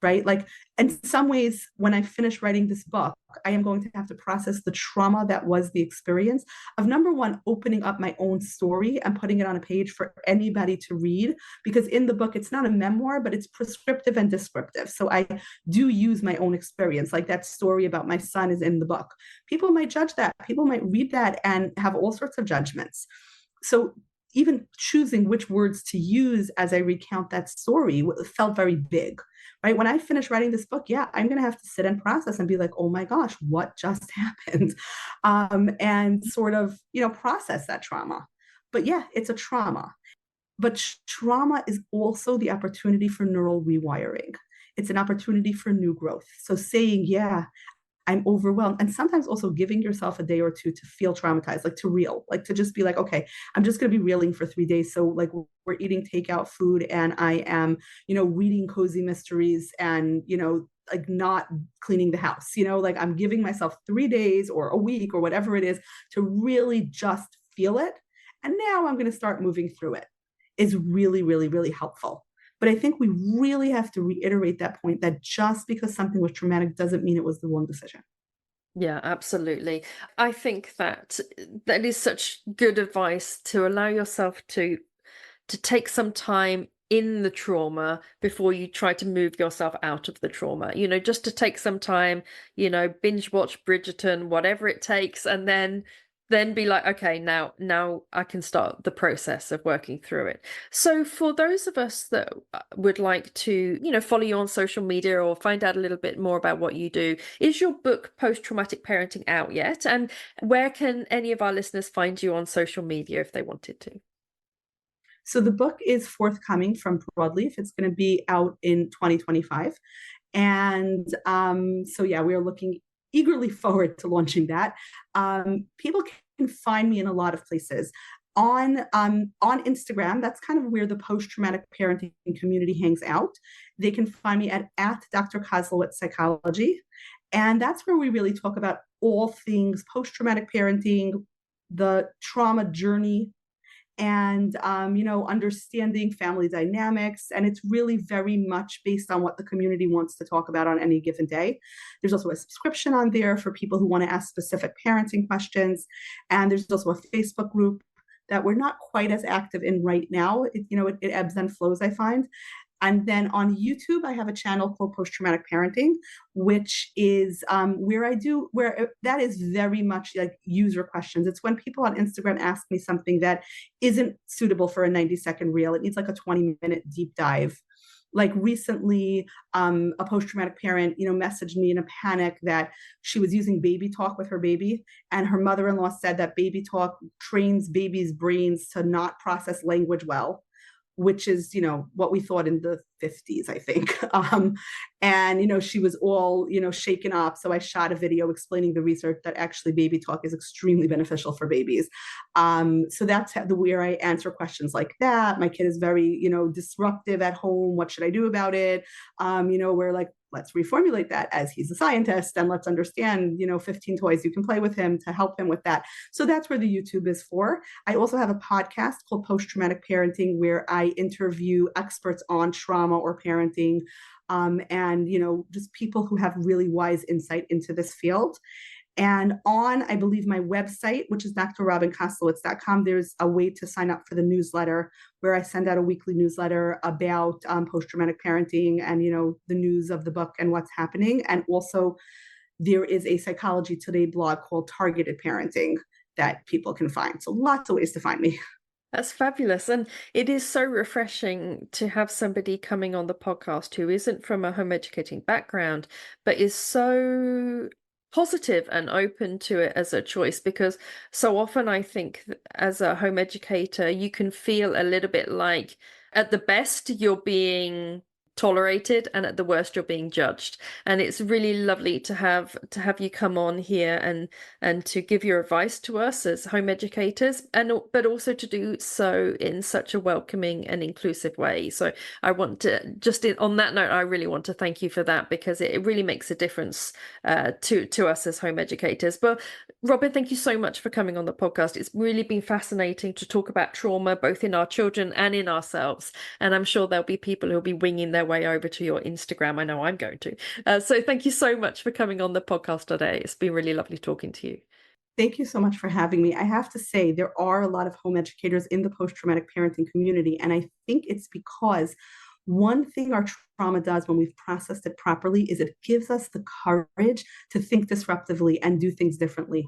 [SPEAKER 2] right? Like in some ways, when I finish writing this book, I am going to have to process the trauma that was the experience of, number one, opening up my own story and putting it on a page for anybody to read. Because in the book, it's not a memoir, but it's prescriptive and descriptive. So I do use my own experience. Like that story about my son is in the book. People might judge that. People might read that and have all sorts of judgments. So even choosing which words to use as I recount that story felt very big, right? When I finish writing this book, yeah, I'm going to have to sit and process and be like, oh my gosh, what just happened? And sort of, process that trauma. But yeah, it's a trauma. But trauma is also the opportunity for neural rewiring. It's an opportunity for new growth. So saying, yeah, I'm overwhelmed. And sometimes also giving yourself a day or two to feel traumatized, like to reel, like to just be like, okay, I'm just going to be reeling for 3 days. So like we're eating takeout food and I am, reading cozy mysteries and, like not cleaning the house, like I'm giving myself 3 days or a week or whatever it is to really just feel it. And now I'm going to start moving through it is really, really, really helpful. But I think we really have to reiterate that point that just because something was traumatic doesn't mean it was the wrong decision.
[SPEAKER 1] Yeah, absolutely. I think that that is such good advice to allow yourself to take some time in the trauma before you try to move yourself out of the trauma. Just to take some time, binge watch Bridgerton, whatever it takes, and then be like, okay, now I can start the process of working through it. So for those of us that would like to, follow you on social media or find out a little bit more about what you do, is your book Post-Traumatic Parenting out yet? And where can any of our listeners find you on social media if they wanted to?
[SPEAKER 2] So the book is forthcoming from Broadleaf. It's going to be out in 2025. And so, yeah, we are looking eagerly forward to launching that. People can find me in a lot of places. On Instagram, that's kind of where the post-traumatic parenting community hangs out. They can find me at Dr Koslowitz Psychology. And that's where we really talk about all things post-traumatic parenting, the trauma journey, and understanding family dynamics. And it's really very much based on what the community wants to talk about on any given day. There's also a subscription on there for people who want to ask specific parenting questions. And there's also a Facebook group that we're not quite as active in right now. It ebbs and flows, I find. And then on YouTube, I have a channel called Post Traumatic Parenting, which is where that is very much like user questions. It's when people on Instagram ask me something that isn't suitable for a 90-second reel. It needs like a 20-minute deep dive. Like recently, a post-traumatic parent, messaged me in a panic that she was using baby talk with her baby, and her mother-in-law said that baby talk trains babies' brains to not process language well, which is, what we thought in the 50s, I think. And, she was all, shaken up. So I shot a video explaining the research that actually baby talk is extremely beneficial for babies. So that's where I answer questions like that. My kid is very, disruptive at home. What should I do about it? We're like, let's reformulate that as he's a scientist, and let's understand, 15 toys you can play with him to help him with that. So that's where the YouTube is for. I also have a podcast called Post-Traumatic Parenting, where I interview experts on trauma or parenting, and, just people who have really wise insight into this field. And on, I believe, my website, which is drrobynkoslowitz.com, there's a way to sign up for the newsletter, where I send out a weekly newsletter about post-traumatic parenting and, the news of the book and what's happening. And also there is a Psychology Today blog called Targeted Parenting that people can find. So lots of ways to find me.
[SPEAKER 1] That's fabulous. And it is so refreshing to have somebody coming on the podcast who isn't from a home educating background, but is so positive and open to it as a choice, because so often I think as a home educator, you can feel a little bit like at the best you're being tolerated and at the worst you're being judged. And it's really lovely to have you come on here and to give your advice to us as home educators, and but also to do so in such a welcoming and inclusive way. So I want to on that note, I really want to thank you for that, because it really makes a difference to us as home educators. But Robyn, thank you so much for coming on the podcast. It's really been fascinating to talk about trauma, both in our children and in ourselves. And I'm sure there'll be people who'll be winging their way over to your Instagram. I know I'm going to. So thank you so much for coming on the podcast today. It's been really lovely talking to you.
[SPEAKER 2] Thank you so much for having me. I have to say, there are a lot of home educators in the post-traumatic parenting community, and I think it's because one thing our trauma does when we've processed it properly is it gives us the courage to think disruptively and do things differently.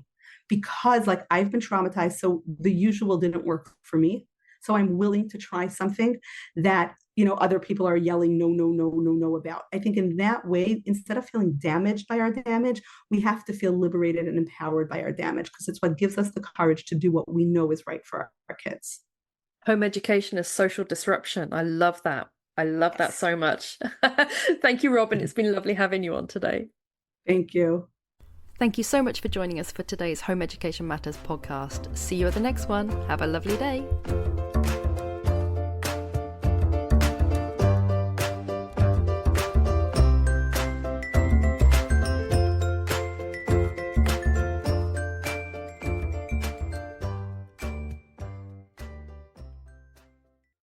[SPEAKER 2] Because, like, I've been traumatized, so the usual didn't work for me. So I'm willing to try something that, other people are yelling, no, no, no, no, no about. I think in that way, instead of feeling damaged by our damage, we have to feel liberated and empowered by our damage, because it's what gives us the courage to do what we know is right for our kids.
[SPEAKER 1] Home education is social disruption. I love that. I love that so much. Thank you, Robyn. It's been lovely having you on today.
[SPEAKER 2] Thank you.
[SPEAKER 1] Thank you so much for joining us for today's Home Education Matters podcast. See you at the next one. Have a lovely day.